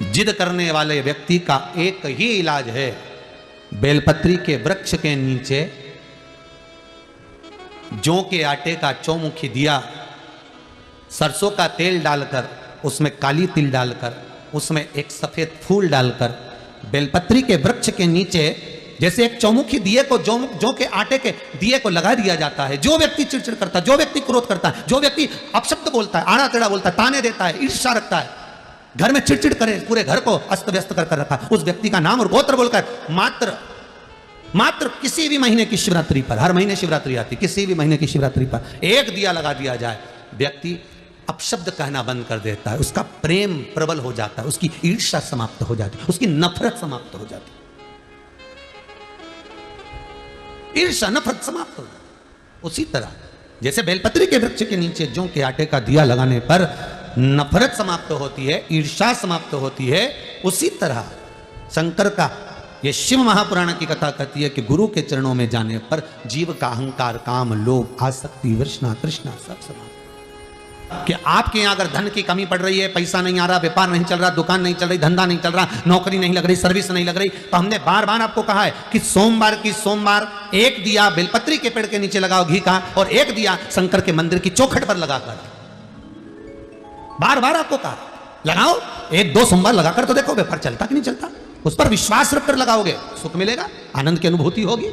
जिद करने वाले व्यक्ति का एक ही इलाज है, बेलपत्री के वृक्ष के नीचे जौ के आटे का चौमुखी दिया, सरसों का तेल डालकर, उसमें काली तिल डालकर, उसमें एक सफेद फूल डालकर, बेलपत्री के वृक्ष के नीचे जैसे एक चौमुखी दिए को जौ के आटे के दिए को लगा दिया जाता है। जो व्यक्ति चिड़चिड़ करता है, जो व्यक्ति क्रोध करता है, जो व्यक्ति अपशब्द बोलता है, आड़ा टेढ़ा बोलता है, ताने देता है, ईर्ष्या रखता है, घर में चिड़चिड़ करे, पूरे घर को अस्त व्यस्त कर रखा, उस व्यक्ति का नाम और गोत्र बोलकर मात्र किसी भी महीने की शिवरात्रि पर, हर महीने शिवरात्रि आती, किसी भी महीने की शिवरात्रि पर एक दिया लगा दिया जाए, व्यक्ति अपशब्द कहना बंद कर देता है, उसका प्रेम प्रबल हो जाता है, उसकी ईर्ष्या समाप्त हो जाती है, उसकी नफरत समाप्त हो जाती है, ईर्ष्या नफरत समाप्त हो जाती है। उसी तरह जैसे बेलपत्री के वृक्ष के नीचे जौ के आटे का दिया लगाने पर नफरत समाप्त होती है, ईर्ष्या समाप्त होती है, उसी तरह शंकर का ये शिव महापुराण की कथा कहती है कि गुरु के चरणों में जाने पर जीव का अहंकार, काम, लोभ, आसक्ति, वृष्णा, तृष्णा सब समाप्त। कि आपके यहां अगर धन की कमी पड़ रही है, पैसा नहीं आ रहा, व्यापार नहीं चल रहा, दुकान नहीं चल रही, धंधा नहीं चल रहा, नौकरी नहीं लग रही, सर्विस नहीं लग रही, तो हमने बार बार आपको कहा है कि सोमवार एक दिया बेलपत्री के पेड़ के नीचे लगाओ घी का, और एक दिया शंकर के मंदिर की चौखट पर लगाकर, बार बार आपको कहा लगाओ, 1-2 सोमवार लगाकर तो देखो व्यापार चलता कि नहीं चलता। उस पर विश्वास रखकर लगाओगे, सुख मिलेगा, आनंद की अनुभूति होगी।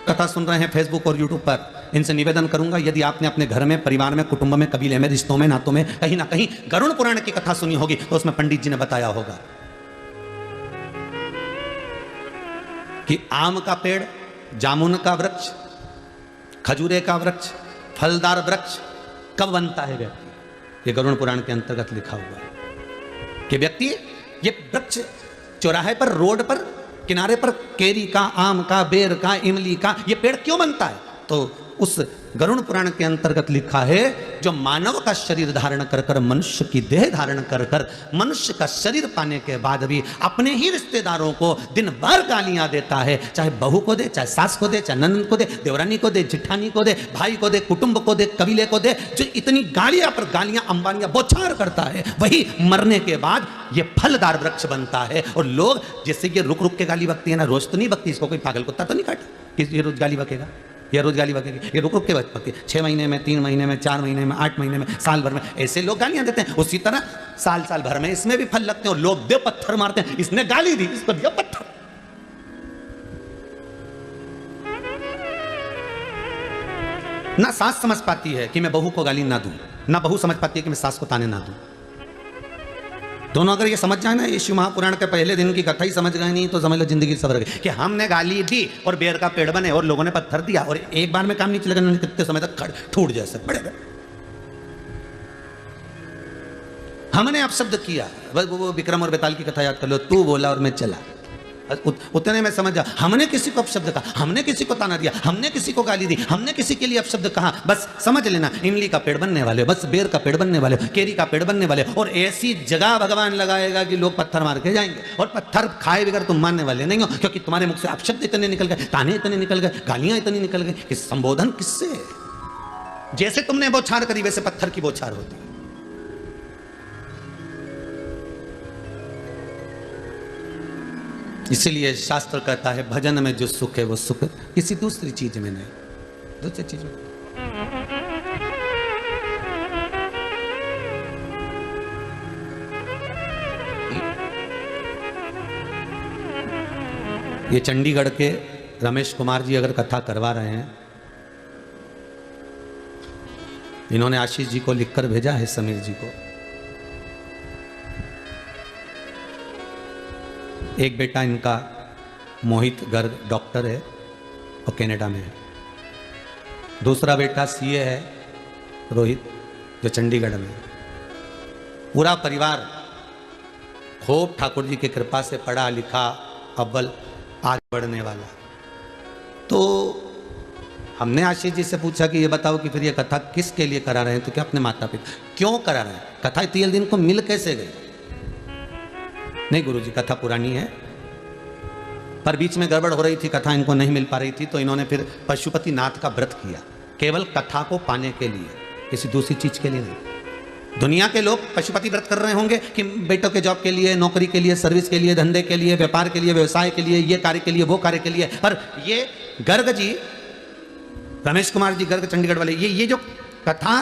कथा सुन रहे हैं फेसबुक और यूट्यूब पर, इनसे निवेदन करूंगा, यदि आपने अपने घर में, परिवार में, कुटुंब में, कबीले में, रिश्तों में, नातों में कहीं ना कहीं गरुड़ पुराण की कथा सुनी होगी, तो उसमें पंडित जी ने बताया होगा कि आम का पेड़, जामुन का वृक्ष, खजूरे का वृक्ष, फलदार वृक्ष कब बनता है व्यक्ति, ये गरुड़ पुराण के अंतर्गत लिखा हुआ है कि व्यक्ति ये वृक्ष चौराहे पर, रोड पर, किनारे पर केरी का, आम का, बेर का, इमली का ये पेड़ क्यों बनता है, तो उस गरुड़ पुराण के अंतर्गत लिखा है जो मानव का शरीर धारण कर कर, मनुष्य की देह धारण कर कर, मनुष्य का शरीर पाने के बाद भी अपने ही रिश्तेदारों को दिन भर गालियां देता है, चाहे बहू को दे, चाहे सास को दे, चाहे ननद को दे, देवरानी को दे, जिठानी को दे, भाई को दे, कुटुंब को दे, कबीले को दे, जो इतनी गालियां पर गालियां अंबानियां बौछार करता है, वही मरने के बाद ये फलदार वृक्ष बनता है। और लोग जैसे ये रुक रुक के गाली बकती है ना, रोज तो नहीं बकती, इसको कोई पागल कुत्ता तो नहीं काटा कि ये रोज गाली बकेगा, ये रोज गाली बकेगी, ये रुक रुक के बकती है, 6 महीने में, 3 महीने में, 4 महीने में, 8 महीने में, साल भर में, ऐसे लोग गालियां देते हैं। उसी तरह साल भर में इसमें भी फल लगते हैं और लोग दे पत्थर मारते हैं, इसने गाली दी, इसको दिया पत्थर। ना सास समझ पाती है कि मैं बहू को गाली ना दूं, ना बहू समझ पाती है कि मैं सास को ताने ना दूं। दोनों अगर ये समझ जाए ना, ये शिव महापुराण के पहले दिन की कथा ही समझ गए नहीं तो समझ लो जिंदगी सवर गई, कि हमने गाली दी और बेर का पेड़ बने और लोगों ने पत्थर दिया और एक बार में काम नहीं चलेगा, कितने समय तक ठूट जैसे पड़ेगा। हमने अपशब्द किया, वो विक्रम और बेताल की कथा याद कर लो, तू बोला और मैं चला, उतने में समझ जा। हमने किसी को अपशब्द कहा, हमने किसी को ताना दिया, हमने किसी को गाली दी, हमने किसी के लिए अपशब्द कहा, बस समझ लेना इमली का पेड़ बनने वाले, बस बेर का पेड़ बनने वाले, केरी का पेड़ बनने वाले। और ऐसी जगह भगवान लगाएगा कि लोग पत्थर मार के जाएंगे, और पत्थर खाए बगैर तुम मानने वाले नहीं हो, क्योंकि तुम्हारे मुख से अपशब्द इतने निकल गए, ताने इतने निकल गए, गालियां इतनी निकल गई कि संबोधन किससे? जैसे तुमने बौछार करी वैसे पत्थर की बौछार होती है। इसीलिए शास्त्र कहता है भजन में जो सुख है वो सुख किसी दूसरी चीज में नहीं, दूसरी चीज में। ये चंडीगढ़ के रमेश कुमार जी अगर कथा करवा रहे हैं, इन्होंने आशीष जी को लिखकर भेजा है, समीर जी को। एक बेटा इनका मोहित गर्ग डॉक्टर है और कनाडा में है, दूसरा बेटा सीए है रोहित जो चंडीगढ़ में है। पूरा परिवार खूब ठाकुर जी की कृपा से पढ़ा लिखा, अव्वल आगे बढ़ने वाला। तो हमने आशीष जी से पूछा कि ये बताओ कि फिर ये कथा किसके लिए करा रहे हैं, तो क्या अपने माता पिता क्यों करा रहे हैं, कथा इतने दिन को मिल कैसे गई? नहीं गुरुजी कथा पुरानी है, पर बीच में गड़बड़ हो रही थी, कथा इनको नहीं मिल पा रही थी, तो इन्होंने फिर पशुपति नाथ का व्रत किया केवल कथा को पाने के लिए। किसी दूसरी चीज के लिए नहीं। दुनिया के लोग पशुपति व्रत कर रहे होंगे कि बेटों के जॉब के लिए, नौकरी के लिए, सर्विस के लिए, धंधे के लिए, व्यापार के लिए, व्यवसाय के लिए, ये कार्य के लिए, वो कार्य के लिए। पर ये गर्ग जी, रमेश कुमार जी गर्ग चंडीगढ़ वाले, ये जो कथा,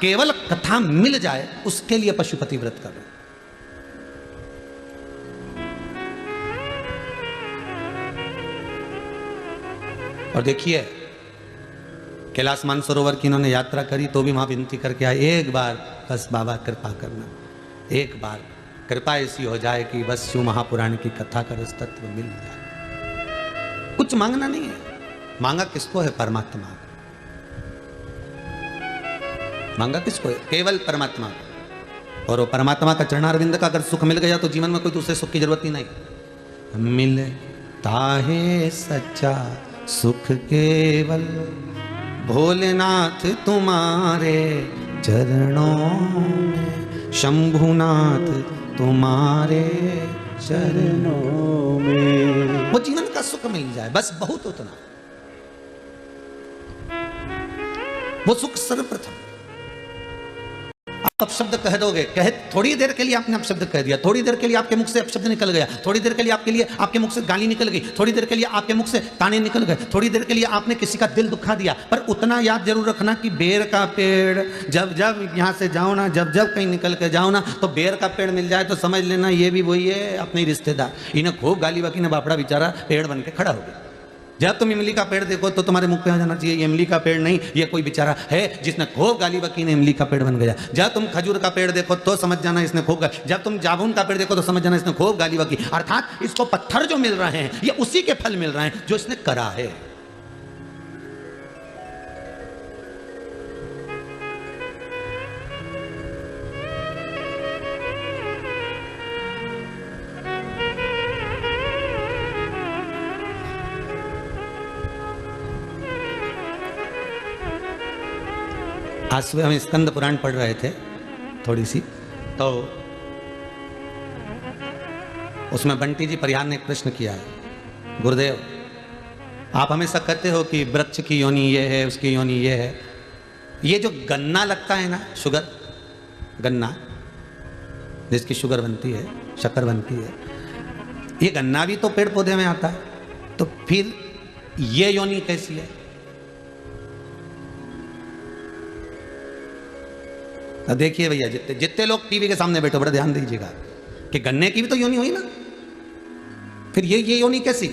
केवल कथा मिल जाए उसके लिए पशुपति व्रत कर रहे हैं। और देखिए कैलाश मानसरोवर की इन्होंने यात्रा करी तो भी वहां विनती करके आए, एक बार बस बाबा कृपा करना, एक बार कृपा ऐसी हो जाए कि बस शिव महापुराण की कथा का रस तत्व मिल जाए। कुछ मांगना नहीं है, मांगा किसको है? परमात्मा। मांगा किसको है? केवल परमात्मा को। और वो परमात्मा का चरणारविंद का अगर सुख मिल गया तो जीवन में कोई दूसरे सुख की जरूरत ही नहीं। मिलता है सच्चा सुख केवल भोलेनाथ तुम्हारे चरणों में, शंभुनाथ तुम्हारे चरणों में। वो जीवन का सुख मिल जाए बस, बहुत उतना। वो सुख सर्वप्रथम। आप अपशब्द कह दोगे, कहे थोड़ी देर के लिए आपने अपशब्द कह दिया, थोड़ी देर के लिए आपके मुख से अपशब्द निकल गया, थोड़ी देर के लिए आपके मुख से गाली निकल गई, थोड़ी देर के लिए आपके मुख से ताने निकल गए, थोड़ी देर के लिए आपने किसी का दिल दुखा दिया। पर उतना याद जरूर रखना कि बेर का पेड़ जब जब यहां से जाओ ना, जब जब कहीं निकल के जाओ ना, तो बेर का पेड़ मिल जाए तो समझ लेना ये भी वही है, अपने रिश्तेदार। इन्हें खूब गाली बाकी ने बापड़ा बेचारा पेड़ बन के खड़ा हो गया। जब तुम इमली का पेड़ देखो तो तुम्हारे मुख पे आ जाना चाहिए ये इमली का पेड़ नहीं, ये कोई बेचारा है जिसने खूब गाली बकी ने इमली का पेड़ बन गया। जब तुम खजूर का पेड़ देखो तो समझ जाना इसने खूब, जब तुम जामुन का पेड़ देखो तो समझ जाना इसने खूब गाली बकी। अर्थात इसको पत्थर जो मिल रहे हैं ये उसी के फल मिल रहे हैं जो इसने करा है। आज सुबह हम स्कंद पुराण पढ़ रहे थे थोड़ी सी, तो उसमें बंटी जी परिहार ने एक प्रश्न किया है, गुरुदेव आप हमेशा कहते हो कि वृक्ष की योनि ये है, उसकी योनि ये है, ये जो गन्ना लगता है ना, शुगर, गन्ना जिसकी शुगर बनती है, शक्कर बनती है, ये गन्ना भी तो पेड़ पौधे में आता है, तो फिर ये योनि कैसी है? देखिए भैया, जितने लोग टीवी के सामने बैठे बड़ा ध्यान दीजिएगा कि गन्ने की भी तो योनि हुई ना, फिर ये योनि कैसी?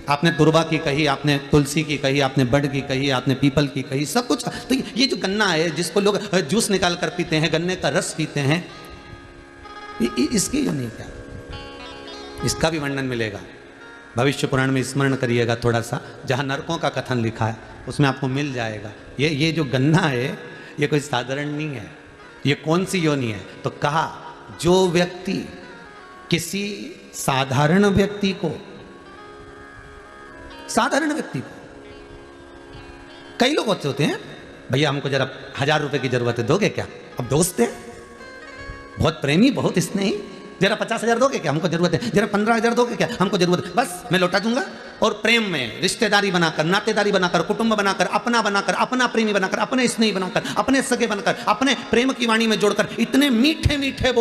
आपने तुरबा की कही, आपने तुलसी की कही, आपने बड़ की कही, आपने पीपल की कही, सब कुछ। तो ये जो गन्ना है जिसको लोग जूस निकाल कर पीते हैं, गन्ने का रस पीते हैं, इसकी योनि क्या? इसका भी वर्णन मिलेगा भविष्य पुराण में। स्मरण करिएगा थोड़ा सा, जहां नरकों का कथन लिखा है उसमें आपको मिल जाएगा। ये जो गन्ना है ये कोई साधारण नहीं है। ये कौन सी योनि है? तो कहा जो व्यक्ति किसी साधारण व्यक्ति को, कई लोग होते हैं भैया हमको जरा 1000 रुपए की जरूरत है, दोगे क्या? अब दोस्त है, बहुत प्रेमी, बहुत स्नेही, जरा 50,000 दोगे क्या? हमको जरूरत है। जरा 15,000 दोगे क्या? हमको जरूरत है। बस मैं लौटा दूंगा। और प्रेम में रिश्तेदारी बनाकर, नातेदारी बनाकर, कुटुंब बनाकर, अपना प्रेमी बनाकर, अपने स्नेही बनाकर, अपने सगे बनकर, अपने प्रेम की वाणी में जोड़कर, इतने मीठे मीठे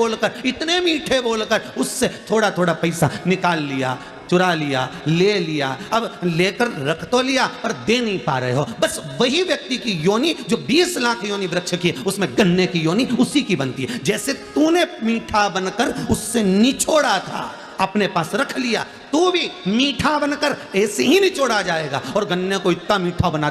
बोलकर उससे थोड़ा थोड़ा पैसा निकाल लिया, चुरा लिया, ले लिया। अब लेकर रख तो लिया पर दे नहीं पा रहे हो। बस वही व्यक्ति की योनि जो 20 लाख योनि वृक्ष की है, उसमें गन्ने की योनि उसी की बनती है। जैसे तूने मीठा बनकर उससे निचोड़ा था, अपने पास रख लिया, तो भी मीठा बनकर ऐसे ही निचोड़ा जाएगा। और गन्ने को इतना मीठा बना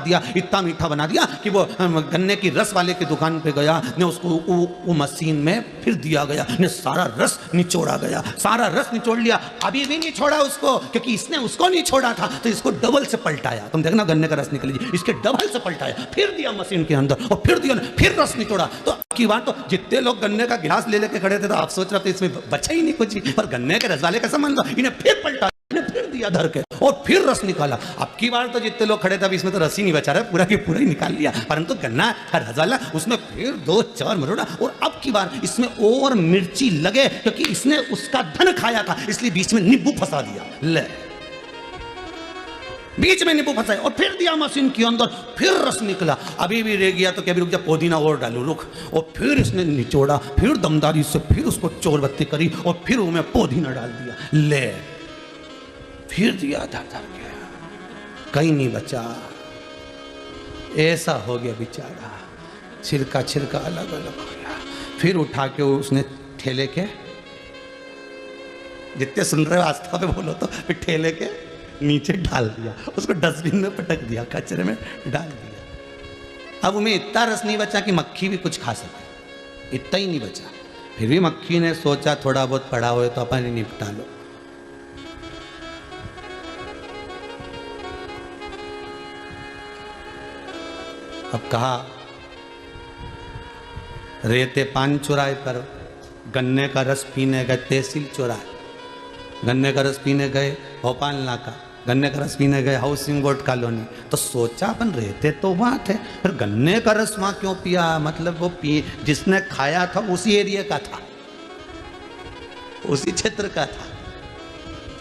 दिया कि वो गन्ने की रस वाले की दुकान पे गया ने, उसको वो मशीन में फिर दिया गया ने, सारा रस निचोड़ा गया, सारा रस निचोड़ लिया। अभी भी नहीं छोड़ा उसको, क्योंकि इसने उसको नहीं छोड़ा था, तो इसको डबल से पलटाया। तुम देखना गन्ने का रस निकल लीजिए, इसके डबल से पलटाया, फिर दिया मशीन के अंदर और फिर दिया, फिर रस निचोड़ा। तो की बात, तो जितने लोग गन्ने का गिलास ले लेके खड़े थे तो आप सोच रहे थे इसमें बचा ही नहीं कुछ, पर गन्ने के रस वाले का संबंध, इन्हें फिर पलटा, फिर दिया धर के और फिर रस निकाला। अब की बार तो जितने लोग खड़े थे अब इसमें तो रस ही नहीं बचा रहा, पूरा की पूरा ही निकाल लिया। परंतु गन्ना रस वाला उसमें फिर 2-4 मरोड़ा, और अब की बार इसमें और मिर्ची लगे, क्योंकि इसने उसका धन खाया था, इसलिए बीच में नींबू फंसा दिया। ले बीच में नींबू फंसाए और फिर दिया मशीन के अंदर, फिर रस निकला, अभी भी रह गया तो क्या, रुक जा पुदीना और डालू, रुक, और फिर इसने निचोड़ा, फिर दमदारी से फिर उसको चोरबत्ती करी और फिर उसमें पुदीना डाल दिया, ले फिर दिया धर धर के, कहीं नहीं बचा। ऐसा हो गया बेचारा, छिलका छिलका अलग अलग हो गया। फिर उठा के उसने ठेले के, जितने सुन रहे हो आस्था पे बोलो तो, फिर ठेले के नीचे डाल दिया, उसको डस्टबिन में पटक दिया, कचरे में डाल दिया। अब उन्हें इतना रस नहीं बचा कि मक्खी भी कुछ खा सके, इतना ही नहीं बचा। फिर भी मक्खी ने सोचा थोड़ा बहुत पड़ा हुआ तो अपन ही निपटा लो। अब कहा रेते पान चुराए पर गन्ने का रस पीने गए तहसील चुराए, गन्ने का रस पीने गए भोपाल नाका, गन्ने का रस पीने गए हाउसिंग बोर्ड कॉलोनी। तो सोचा अपन रहते तो वहाँ थे, फिर गन्ने का रस वहाँ क्यों पिया, मतलब वो जिसने खाया था उसी एरिया का था, उसी क्षेत्र का था,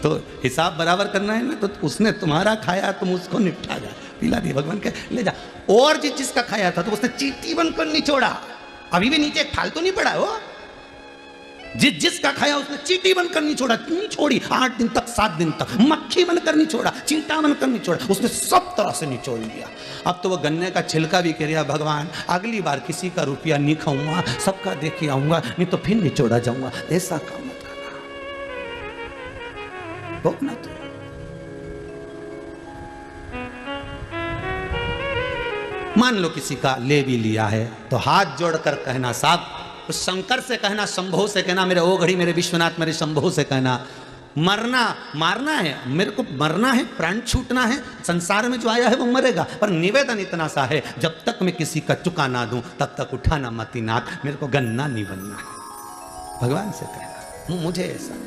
तो हिसाब बराबर करना है ना। तो उसने तुम्हारा खाया, तुम उसको निपटा जा, पिला दिया, भगवान के ले जा। और जिसका खाया था तो उसने चींटी बनकर निचोड़ा, अभी भी नीचे फालतू नहीं पड़ा हो, जिसका खाया उसने चींटी बनकर नहीं छोड़ा, नहीं छोड़ी, 8 दिन तक 7 दिन तक मक्खी बनकर नहीं छोड़ा, चींटा बनकर नहीं छोड़ा, उसने सब तरह से निचोड़ लिया। अब तो वो गन्ने का छिलका भी कह रहा, भगवान अगली बार किसी का रुपया नहीं खाऊंगा, सबका देख के आऊंगा, नहीं तो फिर निचोड़ा जाऊंगा, ऐसा काम मत करना, भोगना तो। मान लो किसी का ले भी लिया है तो हाथ जोड़कर कहना, साहब उस शंकर से कहना, शंभो से कहना, मेरे ओ घड़ी, मेरे विश्वनाथ, मेरे शंभो से कहना, मरना मारना है, मेरे को मरना है, प्राण छूटना है, संसार में जो आया है वो मरेगा, पर निवेदन इतना सा है, जब तक मैं किसी का चुका ना दूं तब तक उठाना मती नाथ, मेरे को गन्ना नहीं बनना है। भगवान से कहना, मुझे ऐसा।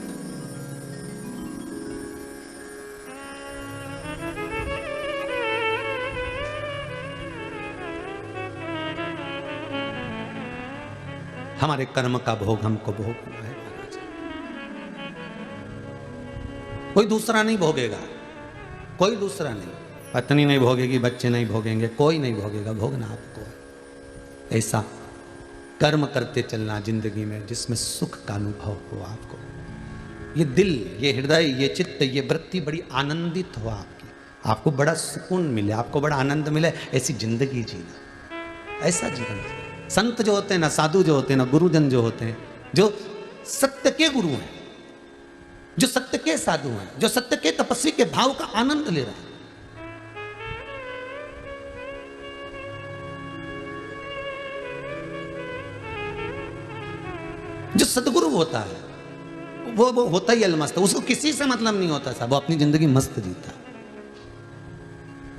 हमारे कर्म का भोग हमको भोगना है, कोई दूसरा नहीं भोगेगा, कोई दूसरा नहीं, पत्नी नहीं भोगेगी, बच्चे नहीं भोगेंगे, कोई नहीं भोगेगा, भोगना आपको। ऐसा कर्म करते चलना जिंदगी में जिसमें सुख का अनुभव हो आपको, ये दिल, ये हृदय, ये चित्त, ये वृत्ति बड़ी आनंदित हो आपकी, आपको बड़ा सुकून मिले, आपको बड़ा आनंद मिले, ऐसी जिंदगी जीना, ऐसा जीवन। संत जो होते हैं ना, साधु जो होते हैं ना, गुरुजन जो होते हैं, जो सत्य के गुरु हैं, जो सत्य के साधु हैं, जो सत्य के तपस्वी के भाव का आनंद ले रहे हैं, जो सदगुरु होता है वो होता ही अलमस्त, उसको किसी से मतलब नहीं होता साहब, वो अपनी जिंदगी मस्त जीता है।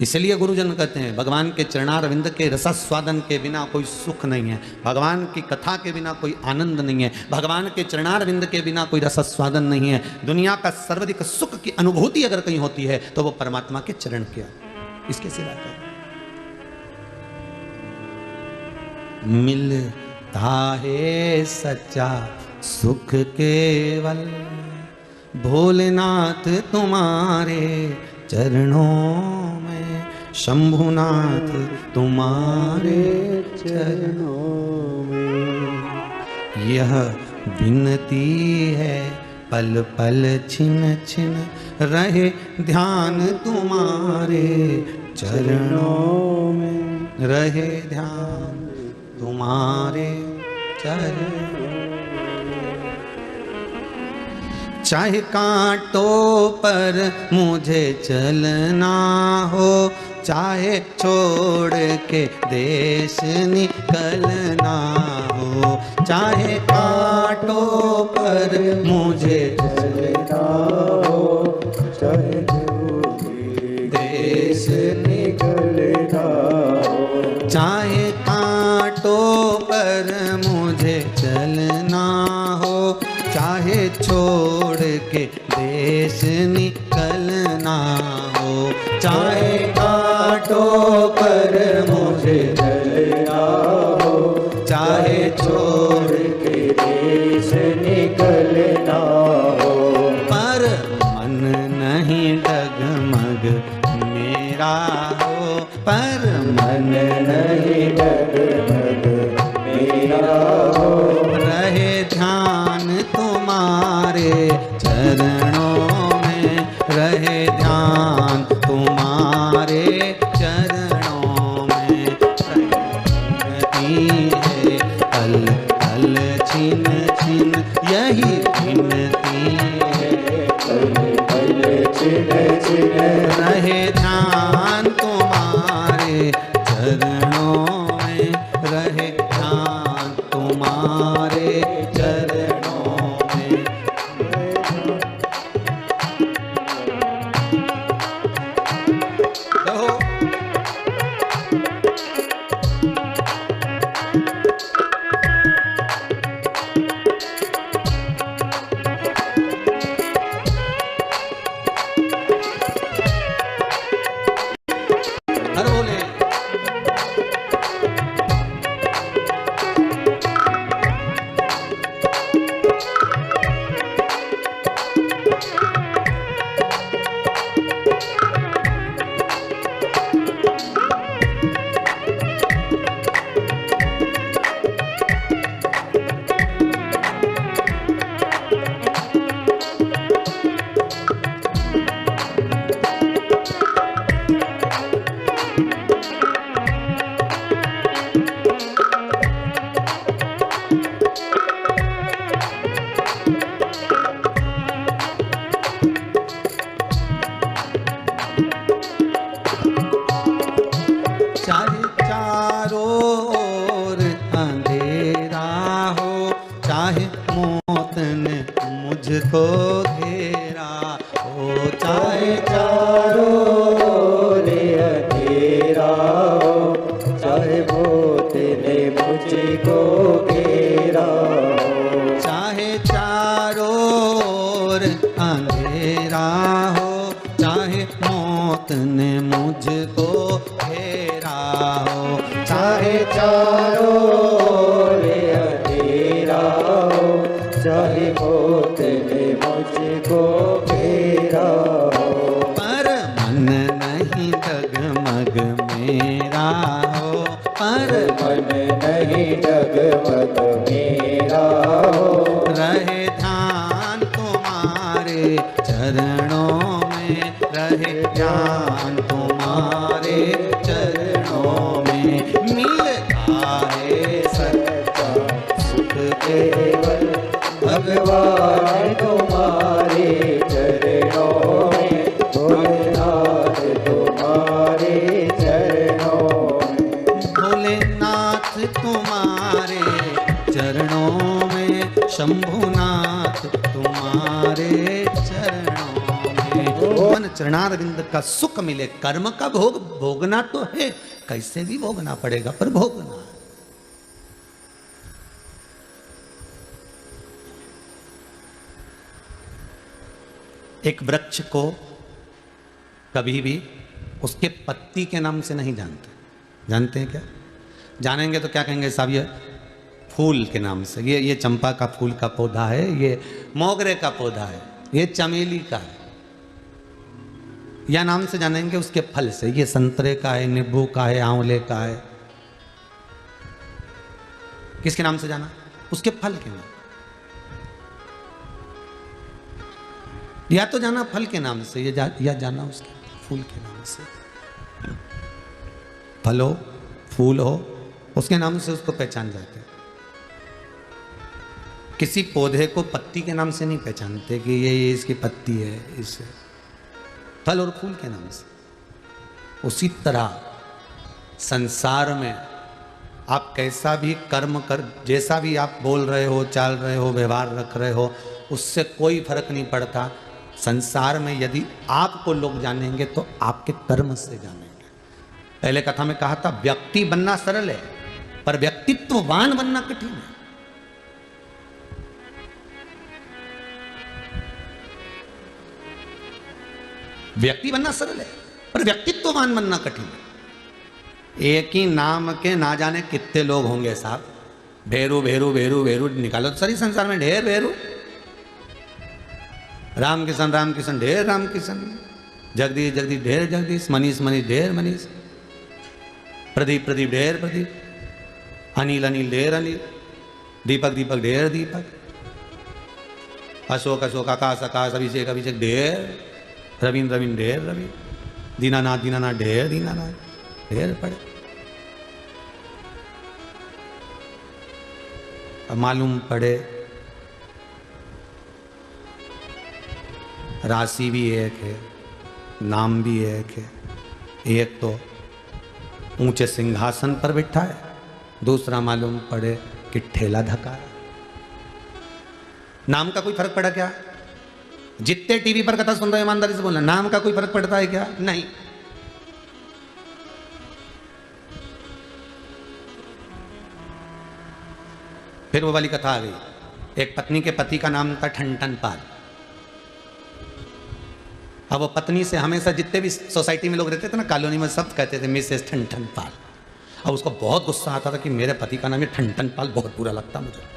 इसलिए गुरुजन कहते हैं भगवान के चरणारविंद के रसास्वादन के बिना कोई सुख नहीं है, भगवान की कथा के बिना कोई आनंद नहीं है, भगवान के चरणारविंद के बिना कोई रसास्वादन नहीं है। दुनिया का सर्वाधिक सुख की अनुभूति अगर कहीं होती है तो वो परमात्मा के चरण के, इसके सिवा क्या मिलता है सच्चा सुख केवल, भोलेनाथ तुम्हारे चरणों में, शंभुनाथ तुम्हारे चरणों में, यह विनती है पल पल छिन छिन रहे ध्यान तुम्हारे चरणों में, रहे ध्यान तुम्हारे चरणों। चाहे कांटों पर मुझे चलना हो, चाहे छोड़ के देश निकलना हो, चाहे कांटों पर मुझे चलना हो, चाहे छोड़ के देश निकलना हो, चाहे कांटों पर मुझे चलना हो, चाहे छोड़ के देश निकलना हो, चाहे कांटों पर मुझे चलना हो, चाहे छोड़ के देश निकलना हो, पर मन नहीं डगमग है, पल पल छिन छिन यही गिनती है, पल पल छिन छिन रहे ध्यान तुम्हारे चरणों में, रहे ध्यान तुम्हारे चरणों में। कहो हर बोले चाहे चारों ओर अंधेरा हो, चाहे मौत ने मुझको घेरा हो, चाहे चारों ओर अंधेरा हो, चाहे मौत ने मुझको घेरा हो, चाहे चारों ओर अंधेरा हो, चाहे मौत ने मुझको घेरा हो, चाहे चारों ओर अंधेरा हो, चाहे मौत ने मुझको घेरा हो, पर मन नहीं डगमग मेरा हो, पर मन नहीं डगमग मेरा हो, रहे ध्यान तुम्हारे चरणों में, रहे ध्यान तुम्हारे चरणों में। मिलता है सच्चा सुख केवल भगवान तुम्हारे चरणों में, भोलेनाथ तुम्हारे चरणों में, भोलेनाथ तुम्हारे चरणों में, शंभुनाथ तुम्हारे चरणों में। मन चरणारविंद का सुख मिले, कर्म का भोग भोगना तो है, कैसे भी भोगना पड़ेगा पर भोगना है। एक वृक्ष को कभी भी उसके पत्ती के नाम से नहीं जानते। जानते हैं क्या? जानेंगे तो क्या कहेंगे साहब ये फूल के नाम से, ये चंपा का फूल का पौधा है, ये मोगरे का पौधा है, ये चमेली का है, या नाम से जानेंगे उसके फल से, ये संतरे का है, नींबू का है, आंवले का है। किसके नाम से जाना? उसके फल के नाम। या तो जाना फल के नाम से, या जाना उसके फूल के नाम से। फल हो, फूल हो, उसके नाम से उसको पहचान जाते। किसी पौधे को पत्ती के नाम से नहीं पहचानते कि ये इसकी पत्ती है, इससे फल और फूल के नाम से। उसी तरह संसार में आप कैसा भी कर्म कर, जैसा भी आप बोल रहे हो, चाल रहे हो, व्यवहार रख रहे हो, उससे कोई फर्क नहीं पड़ता। संसार में यदि आपको लोग जानेंगे तो आपके कर्म से जानेंगे। पहले कथा में कहा था व्यक्ति बनना सरल है पर व्यक्तित्ववान बनना कठिन है। व्यक्ति बनना सरल है पर व्यक्तित्ववान बनना कठिन है। एक ही नाम के ना जाने कितने लोग होंगे साहब। भेरू भेरू भेरू भेरू निकालो तो सारी संसार में ढेर भेरू। राम किशन ढेर राम किशन, जगदीश जगदीश ढेर जगदीश, मनीष मनीष ढेर मनीष, प्रदीप प्रदीप ढेर प्रदीप, अनिल अनिल ढेर अनिल, दीपक दीपक ढेर दीपक, अशोक अशोक, आकाश आकाश, अभिषेक अभिषेक ढेर, रविंद्र रविंद्र ढेर रवि, दीनानाथ दीनानाथ ढेर दीनानाथ, ढेर पड़े। अब मालूम पड़े राशि भी एक है, नाम भी एक है। एक तो ऊंचे सिंहासन पर बिठा है, दूसरा मालूम पड़े कि ठेला धका। नाम का कोई फर्क पड़ा क्या? जितने टीवी पर कथा सुन रहे हो ईमानदारी से बोलना, नाम का कोई फर्क पड़ता है क्या? नहीं। फिर वो वाली कथा आ गई, एक पत्नी के पति का नाम था ठनठन पाल। अब वो पत्नी से हमेशा जितने भी सोसाइटी में लोग रहते थे ना, कॉलोनी में, सब कहते थे मिसेस ठनठन पाल। अब उसको बहुत गुस्सा आता था कि मेरे पति का नाम है ठनठन पाल, बहुत बुरा लगता मुझे।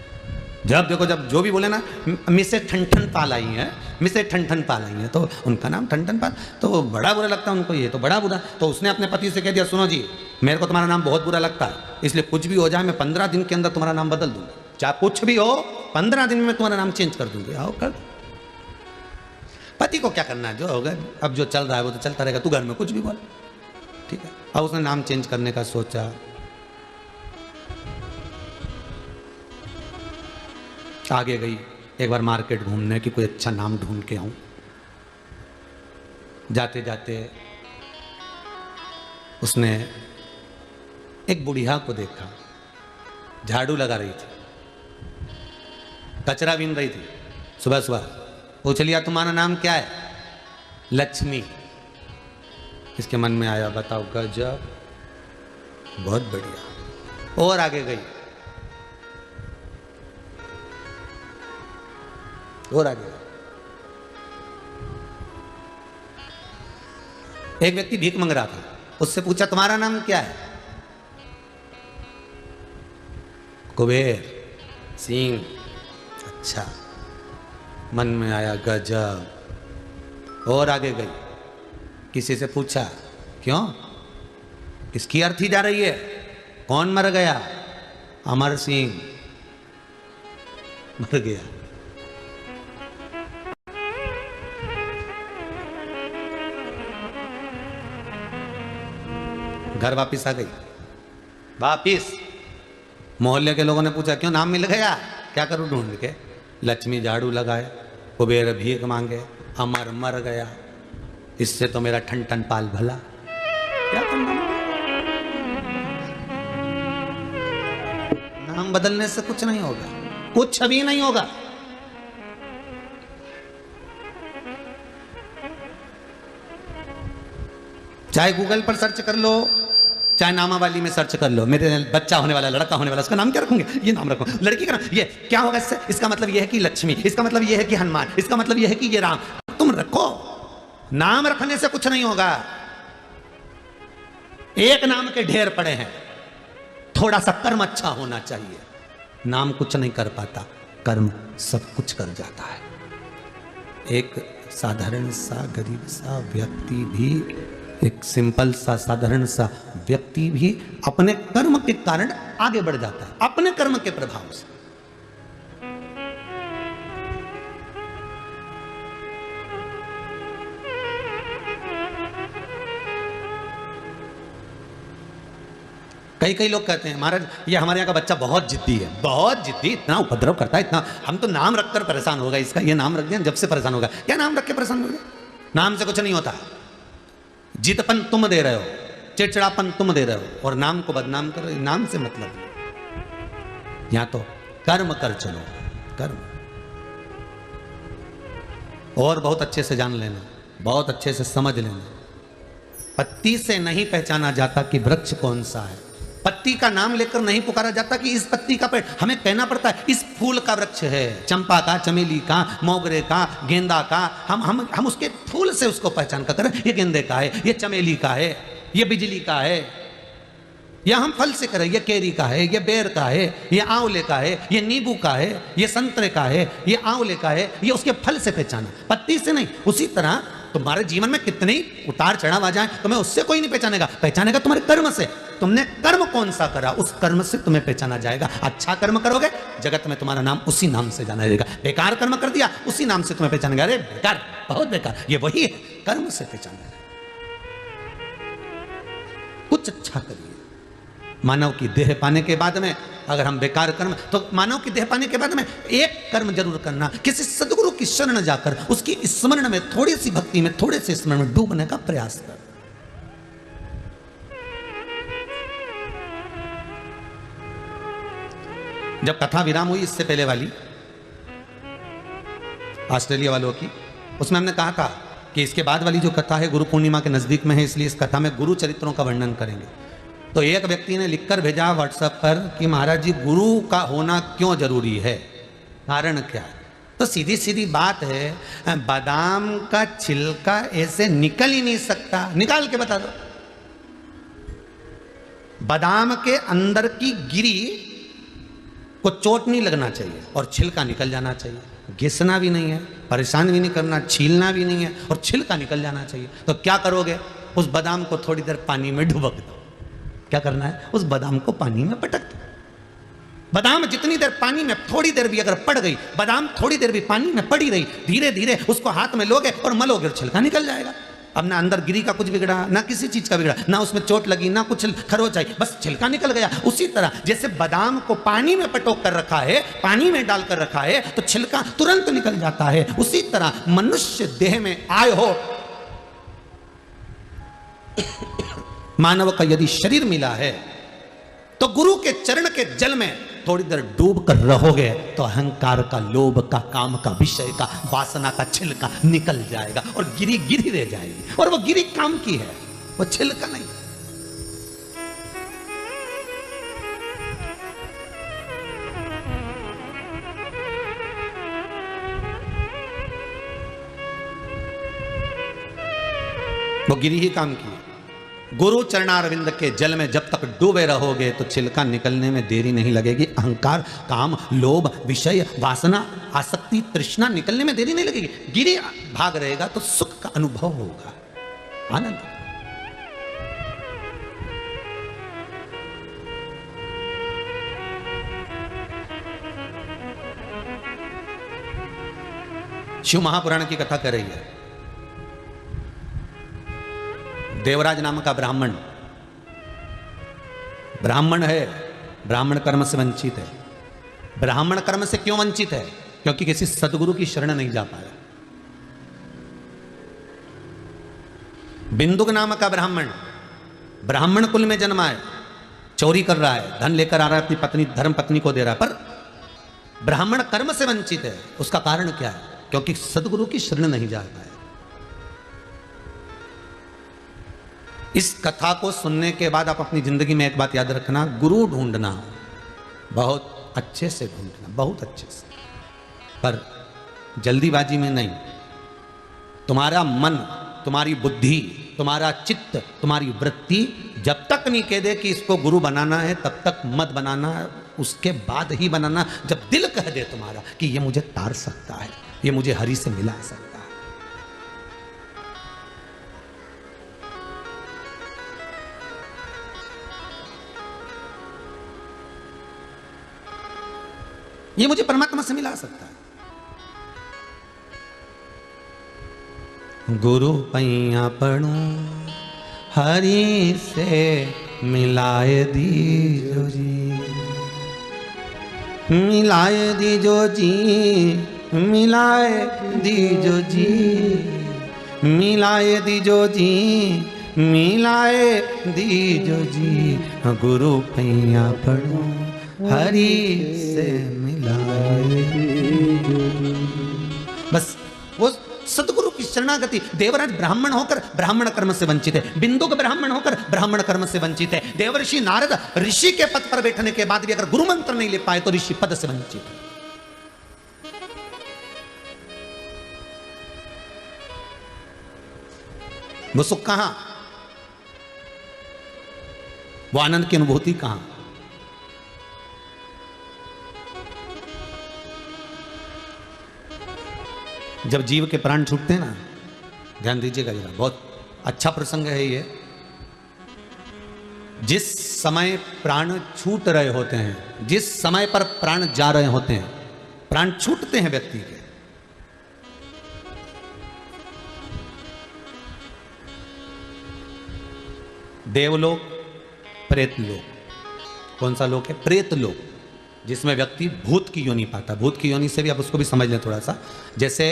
जब देखो, जब जो भी बोले ना मिसेस ठनठन पाल आई हैं, मिसेस ठनठन पाल आई हैं, तो उनका नाम ठनठन पाल, तो बड़ा बुरा लगता उनको, ये तो बड़ा बुरा। तो उसने अपने पति से कह दिया, सुनो जी, मेरे को तुम्हारा नाम बहुत बुरा लगता है, इसलिए कुछ भी हो जाए मैं 15 दिन के अंदर तुम्हारा नाम बदल दूंगा। चाहे कुछ भी हो, 15 दिन में तुम्हारा नाम चेंज कर दूंगी। आओ कर। पति को क्या करना है, जो होगा अब जो चल रहा है वो तो चलता रहेगा, तू घर में कुछ भी बोल, ठीक है। अब उसने नाम चेंज करने का सोचा। आगे गई एक बार मार्केट घूमने कि कोई अच्छा नाम ढूंढ के आऊं। जाते जाते उसने एक बुढ़िया को देखा, झाड़ू लगा रही थी, कचरा बीन रही थी सुबह सुबह। पूछ लिया, तुम्हारा नाम क्या है? लक्ष्मी। इसके मन में आया, बताओ गजब, बहुत बढ़िया। और आगे गई, और आगे एक व्यक्ति भीख मांग रहा था, उससे पूछा तुम्हारा नाम क्या है? कुबेर सिंह। अच्छा, मन में आया गजब। और आगे गई, किसी से पूछा, क्यों, किसकी अर्थी जा रही है? कौन मर गया? अमर सिंह मर गया। घर वापिस आ गई। वापिस मोहल्ले के लोगों ने पूछा, क्यों नाम मिल गया? क्या करूं ढूंढ के? लक्ष्मी झाड़ू लगाए, कुबेर भीख मांगे, अमर मर गया, इससे तो मेरा ठनठन पाल भला। क्या करना? नाम बदलने से कुछ नहीं होगा, कुछ भी नहीं होगा। चाहे गूगल पर सर्च कर लो, चाहे नामावली में सर्च कर लो, मेरे बच्चा होने वाला, लड़का होने वाला, उसका नाम क्या रखूंगे? ये नाम रखो। लड़की का नाम ये क्या होगा इससे? इसका मतलब ये है कि लक्ष्मी, इसका मतलब ये है कि हनुमान, इसका मतलब ये है कि ये राम। तुम रखो, नाम रखने से कुछ नहीं होगा। एक नाम के ढेर पड़े हैं, थोड़ा सा कर्म अच्छा होना चाहिए। नाम कुछ नहीं कर पाता, कर्म सब कुछ कर जाता है। एक साधारण सा गरीब सा व्यक्ति भी, एक सिंपल सा साधारण सा व्यक्ति भी अपने कर्म के कारण आगे बढ़ जाता है, अपने कर्म के प्रभाव से। कई कई लोग कहते हैं, महाराज ये हमारे यहाँ का बच्चा बहुत जिद्दी है, बहुत जिद्दी, इतना उपद्रव करता है, इतना, हम तो नाम रखकर परेशान हो गए, इसका ये नाम रख दिया, जब से परेशान होगा। क्या नाम रख के परेशान हो गए? नाम से कुछ नहीं होता। जितपन तुम दे रहे हो, चिड़चिड़ापन तुम दे रहे हो, और नाम को बदनाम कर रहे हो। नाम से मतलब या तो कर्म कर चलो, कर्म। और बहुत अच्छे से जान लेना, बहुत अच्छे से समझ लेना, पत्ती से नहीं पहचाना जाता कि वृक्ष कौन सा है, पत्ती का नाम लेकर नहीं पुकारा जाता कि इस पत्ती का पेड़। हमें कहना पड़ता है इस फूल का वृक्ष है, चंपा का, चमेली का, मोगरे का, गेंदा का। हम उसके फूल से उसको पहचान कर करें, ये गेंदे का है, ये चमेली का है, ये बिजली का है। या हम फल से करें, ये केरी का है, ये बेर का है, ये आंवले का है, ये नींबू का है, ये संतरे का है, ये आंवले का है। ये उसके फल से पहचाना, पत्ती से नहीं। उसी तरह तुम्हारे जीवन में कितने उतार चढ़ाव आ जाए, तुम्हें उससे कोई नहीं पहचानेगा, पहचानेगा तुम्हारे कर्म से। तुमने कर्म कौन सा करा, उस कर्म से तुम्हें पहचाना जाएगा। अच्छा कर्म करोगे, जगत में तुम्हारा नाम उसी नाम से जाना जाएगा। बेकार कर्म कर दिया, उसी नाम से तुम्हें पहचानेगा, अरे बेकार, बहुत बेकार, ये वही है, कर्म से पहचाना जाएगा। कुछ अच्छा करिए, मानव की देह पाने के बाद में अगर हम बेकार कर्म, तो मानव की देह पाने के बाद में एक कर्म जरूर करना, किसी सदगुरु की शरण जाकर उसकी स्मरण में, थोड़ी सी भक्ति में, थोड़े से स्मरण में डूबने का प्रयास कर। जब कथा विराम हुई इससे पहले वाली ऑस्ट्रेलिया वालों की, उसमें हमने कहा था कि इसके बाद वाली जो कथा है गुरु पूर्णिमा के नजदीक में है, इसलिए इस कथा में गुरु चरित्रों का वर्णन करेंगे। तो एक व्यक्ति ने लिखकर भेजा व्हाट्सएप पर कि महाराज जी गुरु का होना क्यों जरूरी है, कारण क्या है? तो सीधी सीधी बात है, बादाम का छिलका ऐसे निकल ही नहीं सकता, निकाल के बता दो। बादाम के अंदर की गिरी को चोट नहीं लगना चाहिए और छिलका निकल जाना चाहिए, घिसना भी नहीं है, परेशान भी नहीं करना, छीलना भी नहीं है और छिलका निकल जाना चाहिए। तो क्या करोगे? उस बादाम को थोड़ी देर पानी में डुबक दो। क्या करना है? उस बादाम को पानी में पटक दो। बादाम जितनी देर पानी में, थोड़ी देर भी अगर पड़ गई, बादाम थोड़ी देर भी पानी में पड़ी रही, धीरे धीरे उसको हाथ में लोगे और मलोगे और छिलका निकल जाएगा। अब ना अंदर गिरी का कुछ बिगड़ा, ना किसी चीज का बिगड़ा, ना उसमें चोट लगी, ना कुछ खरोच आई, बस छिलका निकल गया। उसी तरह जैसे बादाम को पानी में पटोक कर रखा है, पानी में डालकर रखा है, तो छिलका तुरंत निकल जाता है। उसी तरह मनुष्य देह में आए हो, मानव का यदि शरीर मिला है तो गुरु के चरण के जल में थोड़ी देर डूब कर रहोगे तो अहंकार का, लोभ का, काम का, विषय का, वासना का छिलका निकल जाएगा और गिरी गिरी रह जाएगी। और वो गिरी काम की है, वो छिलका नहीं। वो गिरी ही काम की है। गुरु चरणारविंद के जल में जब तक डूबे रहोगे तो छिलका निकलने में देरी नहीं लगेगी। अहंकार, काम, लोभ, विषय, वासना, आसक्ति, तृष्णा निकलने में देरी नहीं लगेगी। गिरी भाग रहेगा तो सुख का अनुभव होगा, आनंद। शिव महापुराण की कथा कर रही है। देवराज नाम का ब्राह्मण है, ब्राह्मण कर्म से वंचित है। ब्राह्मण कर्म से क्यों वंचित है? क्योंकि किसी सदगुरु की शरण नहीं जा पाया। बिंदुक नाम का ब्राह्मण कुल में जन्मा है, चोरी कर रहा है, धन लेकर आ रहा है, अपनी पत्नी, धर्म पत्नी को दे रहा है, पर ब्राह्मण कर्म से वंचित है। उसका कारण क्या है? क्योंकि सदगुरु की शरण नहीं जा पाया। इस कथा को सुनने के बाद आप अपनी जिंदगी में एक बात याद रखना, गुरु ढूंढना बहुत अच्छे से ढूंढना, बहुत अच्छे से, पर जल्दीबाजी में नहीं। तुम्हारा मन, तुम्हारी बुद्धि, तुम्हारा चित्त, तुम्हारी वृत्ति जब तक नहीं कह दे कि इसको गुरु बनाना है तब तक मत बनाना, उसके बाद ही बनाना। जब दिल कह दे तुम्हारा कि ये मुझे तार सकता है, ये मुझे हरि से मिला सकता है, ये मुझे परमात्मा से मिला सकता है। गुरु पैया पढ़ू हरि से मिलाए दीजो जी, मिलाए दीजो जी, मिलाए दीजो जी, मिलाए दीजो जी, मिलाए दीजो जी। गुरु पैया पढ़ू हरि से मिलाए दीजो जी। बस वो सतगुरु की शरणागति। देवराज ब्राह्मण होकर ब्राह्मण कर्म से वंचित है, बिंदुक ब्राह्मण होकर ब्राह्मण कर्म से वंचित है। देवर्षि नारद ऋषि के पद पर बैठने के बाद भी अगर गुरु मंत्र नहीं ले पाए तो ऋषि पद से वंचित है। वो सुख कहां, वो आनंद की अनुभूति कहां? जब जीव के प्राण छूटते हैं ना, ध्यान दीजिएगा जरा, बहुत अच्छा प्रसंग है ये। जिस समय प्राण छूट रहे होते हैं, जिस समय पर प्राण जा रहे होते हैं, प्राण छूटते हैं व्यक्ति के, देवलोक, प्रेतलोक, कौन सा लोक है? प्रेत लोक, जिसमें व्यक्ति भूत की योनि पाता। भूत की योनि से भी आप उसको भी समझ लें थोड़ा सा। जैसे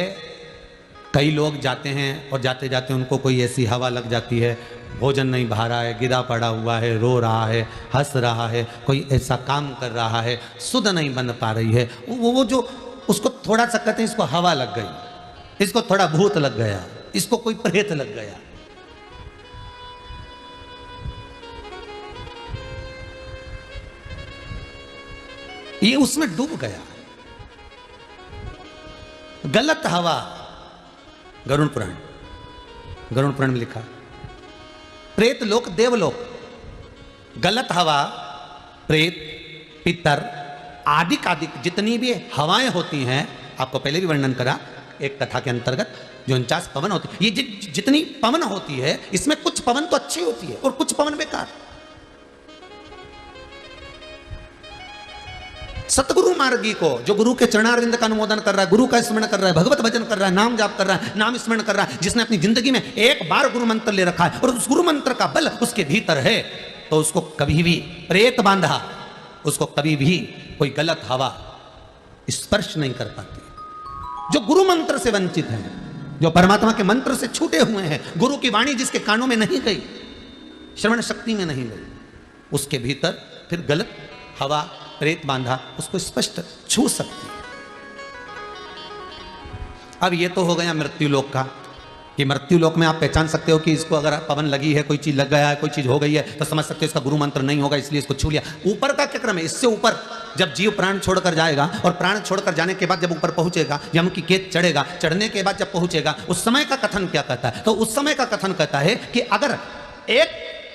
कई लोग जाते हैं और जाते जाते उनको कोई ऐसी हवा लग जाती है, भोजन नहीं भा रहा है, गिरा पड़ा हुआ है, रो रहा है, हंस रहा है, कोई ऐसा काम कर रहा है, सुध नहीं बन पा रही है, वो जो उसको थोड़ा सा कहते हैं इसको हवा लग गई, इसको थोड़ा भूत लग गया, इसको कोई प्रेत लग गया। ये उसमें डूब गया। गलत हवा, गरुड़ पुराण में लिखा, प्रेत लोक देवलोक, गलत हवा, प्रेत, पितर, आदिक जितनी भी हवाएं होती हैं, आपको पहले भी वर्णन करा एक कथा के अंतर्गत, जो 49 पवन होती है, ये जितनी पवन होती है, इसमें कुछ पवन तो अच्छी होती है और कुछ पवन बेकार। सतगुरु मार्गी को, जो गुरु के चरणारविंद का अनुमोदन कर रहा है, गुरु का स्मरण कर रहा है, भगवत भजन कर रहा है, नाम जाप कर रहा है, नाम स्मरण कर रहा है, जिसने अपनी जिंदगी में एक बार गुरु मंत्र ले रखा है और उस गुरु मंत्र का बल उसके भीतर है, तो उसको कभी भी प्रेत बांधा, उसको कभी भी कोई गलत हवा स्पर्श नहीं कर पाती। जो गुरु मंत्र से वंचित है, जो परमात्मा के मंत्र से छूटे हुए हैं, गुरु की वाणी जिसके कानों में नहीं गई, श्रवण शक्ति में नहीं गई, उसके भीतर फिर गलत हवा प्रेत बांधा उसको स्पष्ट छू सकती है। अब ये तो हो गया मृत्यु लोक का, कि मृत्यु लोक में आप पहचान सकते हो कि इसको अगर पवन लगी है, कोई चीज लग गया है, कोई चीज हो गई है, तो समझ सकते हो इसका गुरु मंत्र नहीं होगा, इसलिए इसको छू लिया। ऊपर का क्या क्रम है? इससे ऊपर जब जीव प्राण छोड़कर जाएगा और प्राण छोड़कर जाने के बाद जब ऊपर पहुंचेगा, यम की केत चढ़ेगा, चढ़ने के बाद जब पहुंचेगा, उस समय का कथन क्या कहता है? तो उस समय का कथन कहता है कि अगर एक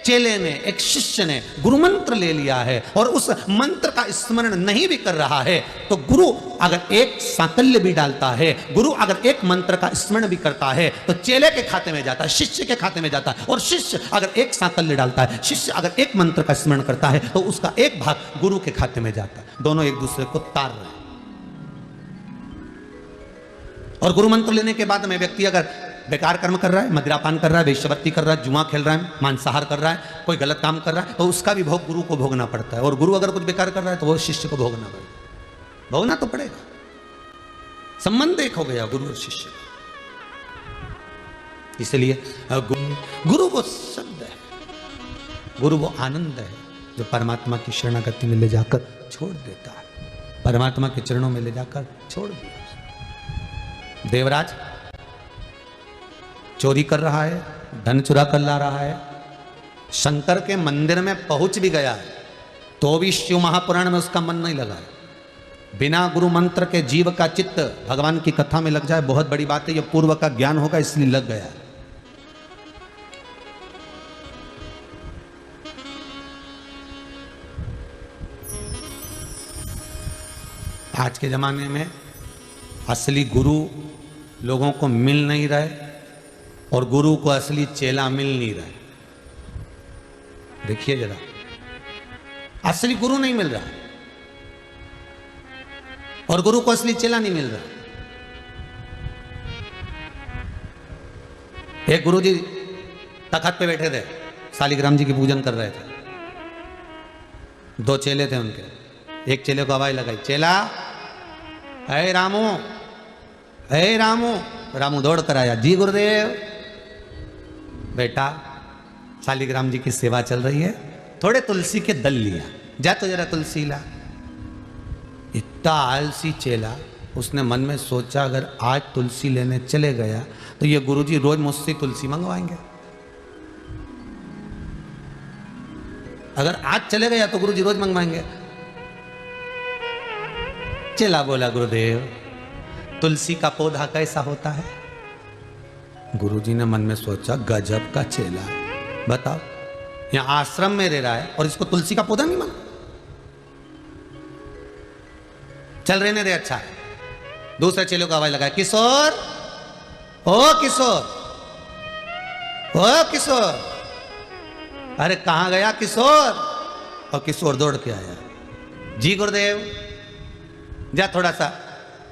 चेले ने, एक शिष्य ने गुरु मंत्र ले लिया है और उस मंत्र का स्मरण नहीं भी कर रहा है, तो गुरु अगर एक सांकल्य भी डालता है, गुरु अगर एक मंत्र का स्मरण भी करता है, तो चेले के खाते में जाता है, शिष्य के खाते में जाता है। और शिष्य अगर एक सांकल्य डालता है, शिष्य अगर एक मंत्र का स्मरण करता है, तो उसका एक भाग गुरु के खाते में जाता है। दोनों एक दूसरे को तार रहे हैं। और गुरु मंत्र लेने के बाद में व्यक्ति अगर बेकार कर्म कर रहा है, मदिरापान कर रहा है, वेश्यावृत्ति कर रहा है, जुआ खेल रहा है, मांसाहार कर रहा है, कोई गलत काम कर रहा है, तो उसका भी भोग गुरु को भोगना पड़ता है। और गुरु अगर कुछ बेकार कर रहा है तो वो शिष्य को भोगना पड़ेगा, भोगना तो पड़ेगा। संबंध एक हो गया गुरु और शिष्य। इसलिए गुरु वो शब्द है, गुरु वो आनंद है जो परमात्मा की शरणागति में ले जाकर छोड़ देता है, परमात्मा के चरणों में ले जाकर छोड़ दिया। देवराज चोरी कर रहा है, धन चुरा कर ला रहा है, शंकर के मंदिर में पहुंच भी गया है, तो भी शिव महापुराण में उसका मन नहीं लगा है। बिना गुरु मंत्र के जीव का चित्त भगवान की कथा में लग जाए बहुत बड़ी बात है, यह पूर्व का ज्ञान होगा इसलिए लग गया है। आज के जमाने में असली गुरु लोगों को मिल नहीं रहे और गुरु को असली चेला मिल नहीं रहा है। देखिए जरा, असली गुरु नहीं मिल रहा और गुरु को असली चेला नहीं मिल रहा। एक गुरुजी तखत पे बैठे थे, शालिग्राम जी की पूजन कर रहे थे। दो चेले थे उनके, एक चेले को आवाज लगाई, चेला है रामू, है रामू। रामू दौड़ कर आया, जी गुरुदेव। बेटा शालिग्राम जी की सेवा चल रही है, थोड़े तुलसी के दल लिया, जा तो जरा तुलसी ला। इतना आलसी चेला, उसने मन में सोचा अगर आज तुलसी लेने चले गया तो ये गुरुजी रोज मुझसे तुलसी मंगवाएंगे। अगर आज चले गया तो गुरुजी रोज मंगवाएंगे। चेला बोला, गुरुदेव तुलसी का पौधा कैसा होता है? गुरुजी ने मन में सोचा, गजब का चेला, बताओ यहां आश्रम में रह रहा है और इसको तुलसी का पौधा नहीं माना। चल रहने दे, अच्छा। दूसरे चेले को आवाज लगाया, किशोर, ओ किशोर, ओ किशोर। अरे कहां गया किशोर? और किशोर दौड़ के आया, जी गुरुदेव। जा थोड़ा सा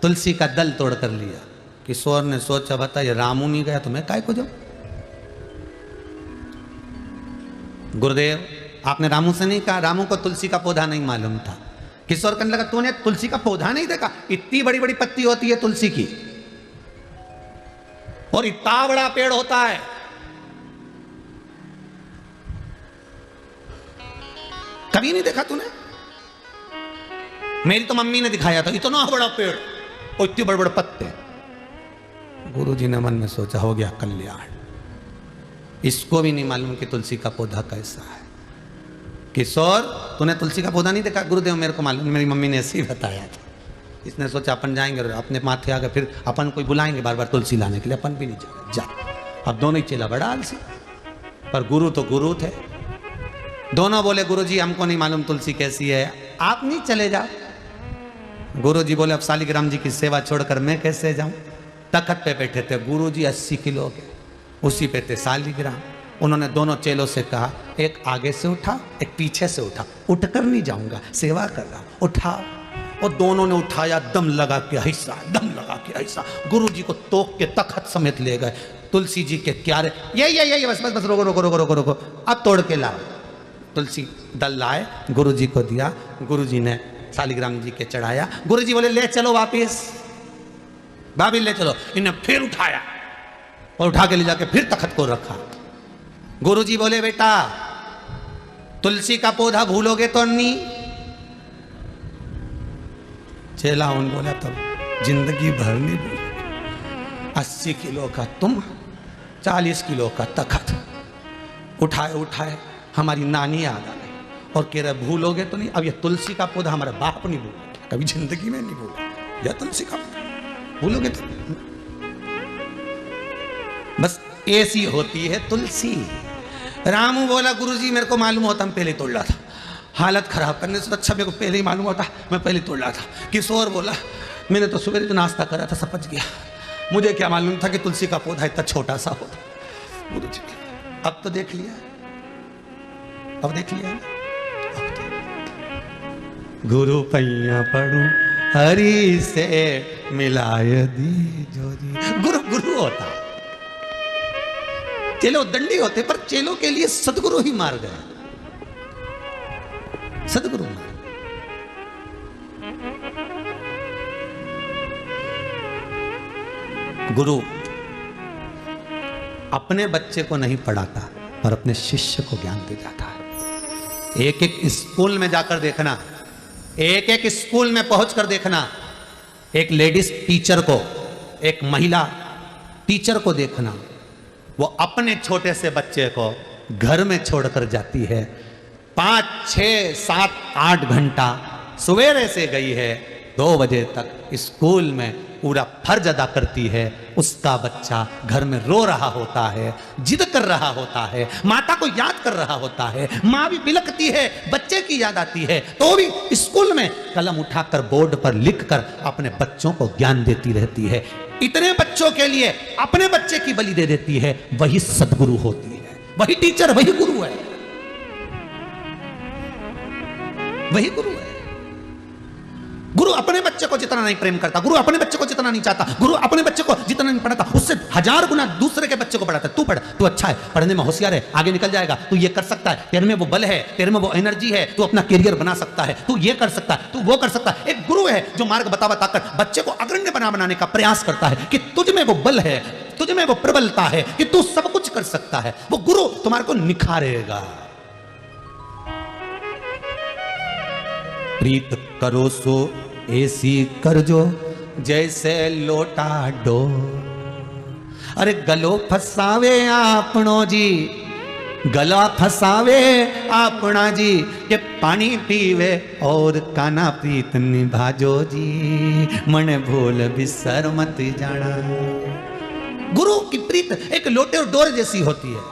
तुलसी का दल तोड़ कर लिया। किशोर ने सोचा, बता ये रामू नहीं गया तो मैं काय को जाऊं? गुरुदेव आपने रामू से नहीं कहा, रामू को तुलसी का पौधा नहीं मालूम था। किशोर कहने लगा तूने तुलसी का पौधा नहीं देखा? इतनी बड़ी बड़ी पत्ती होती है तुलसी की और इतना बड़ा पेड़ होता है। कभी नहीं देखा तूने? मेरी तो मम्मी ने दिखाया था, इतना बड़ा पेड़ और इतने बड़े बड़े पत्ते। गुरुजी ने मन में सोचा हो गया कल्याण, इसको भी नहीं मालूम कि तुलसी का पौधा कैसा है। किशोर तूने तुलसी का पौधा नहीं देखा? गुरुदेव मेरे को मालूम, मेरी मम्मी ने ऐसे ही बताया था। इसने सोचा अपन जाएंगे और अपने माथे आगे फिर अपन कोई बुलाएंगे बार बार तुलसी लाने के लिए, अपन भी नहीं जाएंगे। जा। अब दोनों ही चेला बड़ा आलसी, पर गुरु तो गुरु थे। दोनों बोले गुरुजी हमको नहीं मालूम तुलसी कैसी है, आप नहीं चले जाओ। गुरुजी बोले अब शालिग्राम जी की सेवा छोड़कर मैं कैसे जाऊं? तखत पे बैठे थे गुरुजी 80 किलो के, उसी पे थे शालिग्राम। उन्होंने दोनों चेलों से कहा एक आगे से उठा, एक पीछे से उठा। उठकर नहीं जाऊंगा, सेवा कर रहा हूं, उठाओ। और दोनों ने उठाया, दम लगा के ऐसा, दम लगा के ऐसा, गुरुजी को तोक के तखत समेत ले गए। तुलसी जी के क्यारे, ये बस बस बस, रोको रोको रोको रोको रोको, अब तोड़ के लाओ। तुलसी दल लाए, गुरुजी को दिया। गुरुजी ने शालिग्राम जी के चढ़ाया। गुरुजी बोले ले चलो वापिस, भाभी ले चलो। इन्हें फिर उठाया और उठा के ले जाके फिर तखत को रखा। गुरुजी बोले बेटा तुलसी का पौधा भूलोगे तो नहीं? चेला उन बोला तब जिंदगी भर नहीं भूल। 80 किलो का तुम, 40 किलो का तखत उठाए उठाए हमारी नानी याद आ गई और कह रहे भूलोगे तो नहीं? अब ये तुलसी का पौधा हमारा बाप नहीं भूला, कभी जिंदगी में नहीं भूला। या तुलसी का भूलोगे तो बस ऐसी होती है तुलसी। रामू बोला गुरुजी मेरे को मालूम होता मैं पहले तोड़ रहा था, हालत खराब करने से अच्छा मेरे को पहले ही मालूम होता मैं पहले तोड़ रहा था। किशोर बोला मैंने तो सुबह तो नाश्ता करा था, समझ गया, मुझे क्या मालूम था कि तुलसी का पौधा इतना छोटा सा होता। गुरुजी अब तो देख लिया, अब देख लिया। गुरु पैया पढ़ू हरि से मिलाय दी जो जी। गुरु गुरु होता, चेलो दंडी होते, पर चेलों के लिए सदगुरु ही मार गए, सदगुरु मार। गुरु अपने बच्चे को नहीं पढ़ाता पर अपने शिष्य को ज्ञान दे जाता है। एक एक स्कूल में जाकर देखना, एक एक स्कूल में पहुंचकर देखना, एक लेडीज टीचर को, एक महिला टीचर को देखना, वो अपने छोटे से बच्चे को घर में छोड़कर जाती है। 5, 6, 7, 8 घंटा सवेरे से गई है, 2 बजे तक स्कूल में पूरा फर्ज अदा करती है। उसका बच्चा घर में रो रहा होता है, जिद कर रहा होता है, माता को याद कर रहा होता है, माँ भी बिलखती है, बच्चे की याद आती है, तो भी स्कूल में कलम उठाकर बोर्ड पर लिखकर अपने बच्चों को ज्ञान देती रहती है। इतने बच्चों के लिए अपने बच्चे की बलि दे देती है। वही सदगुरु होती है, वही टीचर, वही गुरु है, वही गुरु है। गुरु अपने बच्चे को जितना नहीं प्रेम करता, गुरु अपने बच्चे को जितना नहीं चाहता, गुरु अपने बच्चे को जितना नहीं पढ़ाता, उससे 1000 गुना दूसरे के बच्चे को पढ़ाता है। तू पढ़, तू अच्छा है, पढ़ने में होशियार है, आगे निकल जाएगा, तू ये कर सकता है, तेरे में वो बल है, तेरे में वो एनर्जी है, तू अपना करियर बना सकता है, तू ये कर सकता है, तू वो कर सकता है। एक गुरु है जो मार्ग बता बताकर बच्चे को अग्रण्य बनाने का प्रयास करता है कि तुझ में वो बल है, तुझ में वो प्रबलता है कि तू सब कुछ कर सकता है। वो गुरु तुम्हारे को निखारेगा। प्रीत करो सो ऐसी कर जो जैसे लोटा डो। अरे गलो फसावे आपनो जी, गला फसावे आपना जी, के पानी पीवे और काना प्रीत निभाजो जी, मन भूल बिसर मत जाना। गुरु की प्रीत एक लोटे और डोर जैसी होती है।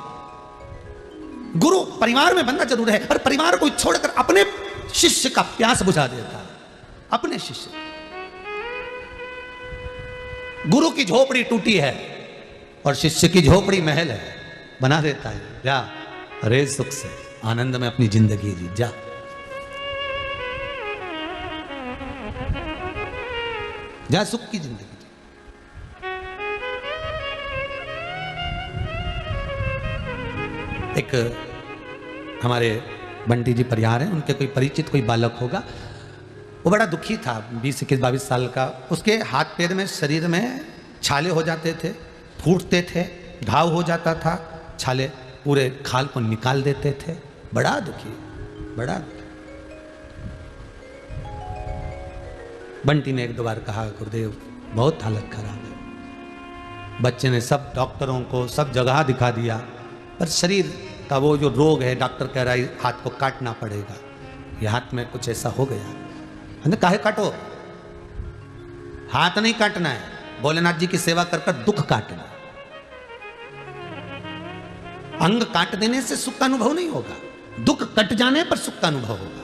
गुरु परिवार में बनना जरूर है, पर परिवार को छोड़कर अपने शिष्य का प्यास बुझा देता है, अपने शिष्य। गुरु की झोपड़ी टूटी है और शिष्य की झोपड़ी महल है, बना देता है। जा अरे सुख से आनंद में अपनी जिंदगी जी, जा। जा सुख की जिंदगी। एक हमारे बंटी जी परिहार हैं, उनके कोई परिचित कोई बालक होगा, वो बड़ा दुखी था, 20, 21, 22 साल का। उसके हाथ पैर में, शरीर में छाले हो जाते थे, फूटते थे, घाव हो जाता था, छाले पूरे खाल को निकाल देते थे। बड़ा दुखी, बड़ा दुखी। बंटी ने 1-2 बार कहा, गुरुदेव बहुत हालत खराब है। बच्चे ने सब डॉक्टरों को सब जगह दिखा दिया, पर शरीर का वो जो रोग है, डॉक्टर कह रहा है हाथ को काटना पड़ेगा, ये हाथ में कुछ ऐसा हो गया। हमने काहे काटो, हाथ नहीं काटना है, भोलेनाथ जी की सेवा कर कर दुख काटना। अंग काट देने से सुख का अनुभव नहीं होगा, दुख कट जाने पर सुख का अनुभव होगा।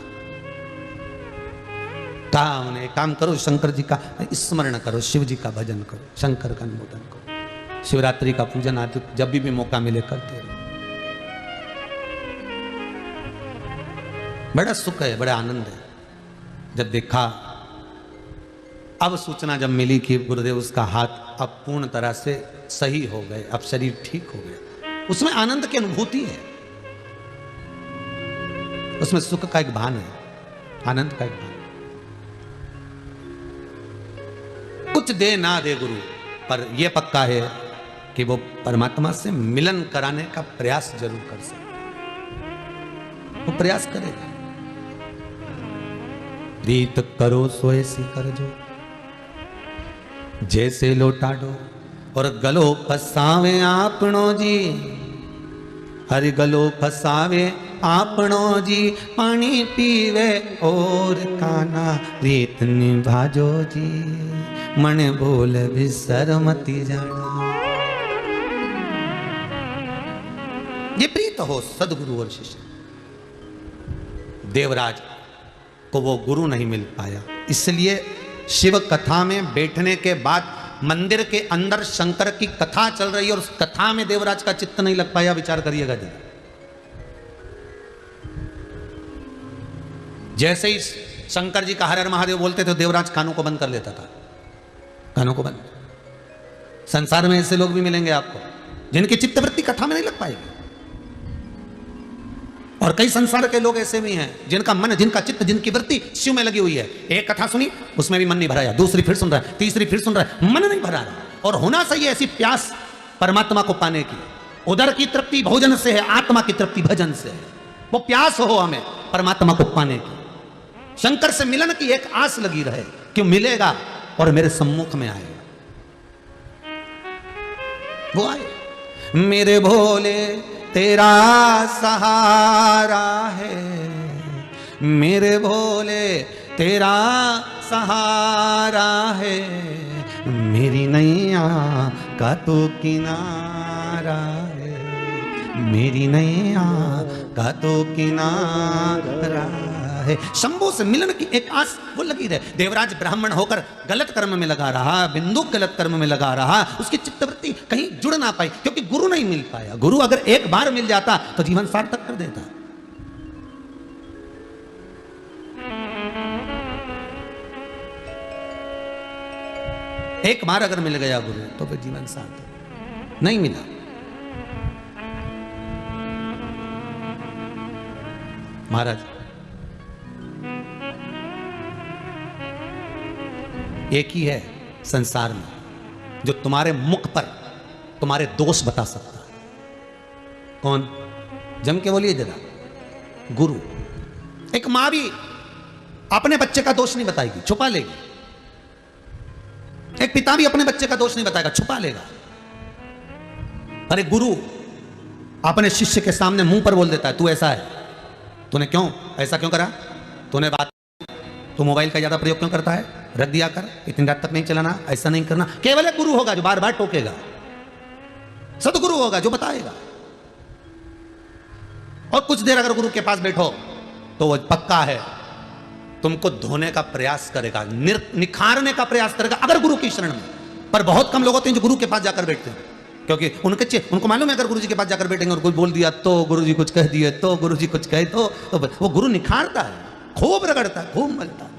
कहा उन्हें, काम करो, शंकर जी का स्मरण करो, शिव जी का भजन करो, शंकर का अनुमोदन करो, शिवरात्रि का पूजन आदि जब भी मौका मिले करते रहो। बड़ा सुख है, बड़ा आनंद है। जब देखा, अब सूचना जब मिली कि गुरुदेव उसका हाथ अब पूर्ण तरह से सही हो गए, अब शरीर ठीक हो गया, उसमें आनंद की अनुभूति है, उसमें सुख का एक भान है, आनंद का एक भान। कुछ दे ना दे गुरु, पर यह पक्का है कि वो परमात्मा से मिलन कराने का प्रयास जरूर कर सकते, वो प्रयास करेगा। रीत करो सो ऐसी कर जो, जैसे लोटाडो, और गलो फसावे आपनो जी, हरि गलो फसावे आपनो जी, पानी पीवे और काना रीत निभाजो जी, मन बोल बिसर मती जाना। ये प्रीत हो सदगुरु और शिष्य। देवराज को वो गुरु नहीं मिल पाया, इसलिए शिव कथा में बैठने के बाद मंदिर के अंदर शंकर की कथा चल रही है और उस कथा में देवराज का चित्त नहीं लग पाया। विचार करिएगा जी। जैसे ही शंकर जी का हर हर महादेव बोलते थे, देवराज कानों को बंद कर लेता था, कानों को बंद। संसार में ऐसे लोग भी मिलेंगे आपको जिनकी चित्तवृत्ति कथा में नहीं लग पाएगी, और कई संसार के लोग ऐसे भी हैं जिनका मन, जिनका चित्त, जिनकी वृत्ति शिव में लगी हुई है। एक कथा सुनी, उसमें भी मन नहीं भराया, दूसरी फिर सुन रहा है, तीसरी फिर सुन रहा है, मन नहीं भरा रहा। और होना चाहिए ऐसी प्यास परमात्मा को पाने की। उदर की तृप्ति भोजन से है, आत्मा की तृप्ति भजन से है। वो प्यास हो हमें परमात्मा को पाने की, शंकर से मिलन की एक आस लगी रहे कि मिलेगा और मेरे सम्मुख में आएगा। वो आए, मेरे भोले तेरा सहारा है, मेरे भोले तेरा सहारा है, मेरी नैया का तो किनारा है, मेरी नैया का तो किनारा है। शंभू से मिलन की एक आस वो लगी रहे। देवराज ब्राह्मण होकर गलत कर्म में लगा रहा, बिंदु गलत कर्म में लगा रहा, उसकी चित्तवृत्ति कहीं जुड़ ना पाई क्योंकि गुरु नहीं मिल पाया। गुरु अगर एक बार मिल जाता तो जीवन सार्थक कर देता। एक बार अगर मिल गया गुरु तो फिर जीवन सार्थक। नहीं मिला, महाराज एक ही है संसार में जो तुम्हारे मुख पर तुम्हारे दोष बता सकता है। कौन? जम के बोलिए जरा। गुरु। एक मां भी अपने बच्चे का दोष नहीं बताएगी, छुपा लेगी। एक पिता भी अपने बच्चे का दोष नहीं बताएगा, छुपा लेगा। अरे गुरु अपने शिष्य के सामने मुंह पर बोल देता है, तू ऐसा है, तूने क्यों ऐसा क्यों करा, तूने बात, तू मोबाइल का ज्यादा प्रयोग क्यों करता है, रख दिया कर, इतनी रात तक नहीं चलाना, ऐसा नहीं करना। केवल एक गुरु होगा जो बार बार टोकेगा, सदगुरु होगा जो बताएगा। और कुछ देर अगर गुरु के पास बैठो तो वो पक्का है तुमको धोने का प्रयास करेगा, निखारने का प्रयास करेगा अगर गुरु की शरण में। पर बहुत कम लोग होते हैं जो गुरु के पास जाकर बैठते हैं, क्योंकि उनको मालूम है अगर गुरु जी के पास जाकर बैठेंगे और कुछ बोल दिया तो, गुरु जी कुछ कह दिए तो, गुरु जी कुछ कहे तो वो गुरु निखारता है, खूब रगड़ता है, खूब मलता है।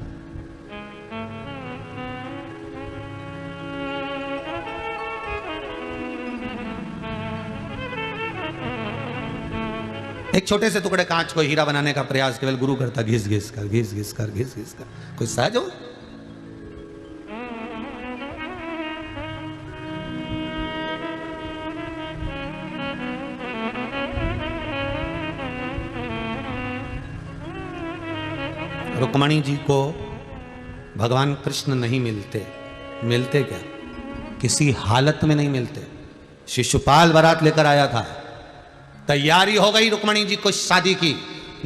एक छोटे से टुकड़े कांच को हीरा बनाने का प्रयास केवल गुरु करता, घिस घिस कर, घिस घिस कर, घिस घिस कर। कोई सहज हो? रुक्मणी जी को भगवान कृष्ण नहीं मिलते। मिलते क्या? किसी हालत में नहीं मिलते। शिशुपाल बारात लेकर आया था, तैयारी हो गई रुक्मणी जी को शादी की,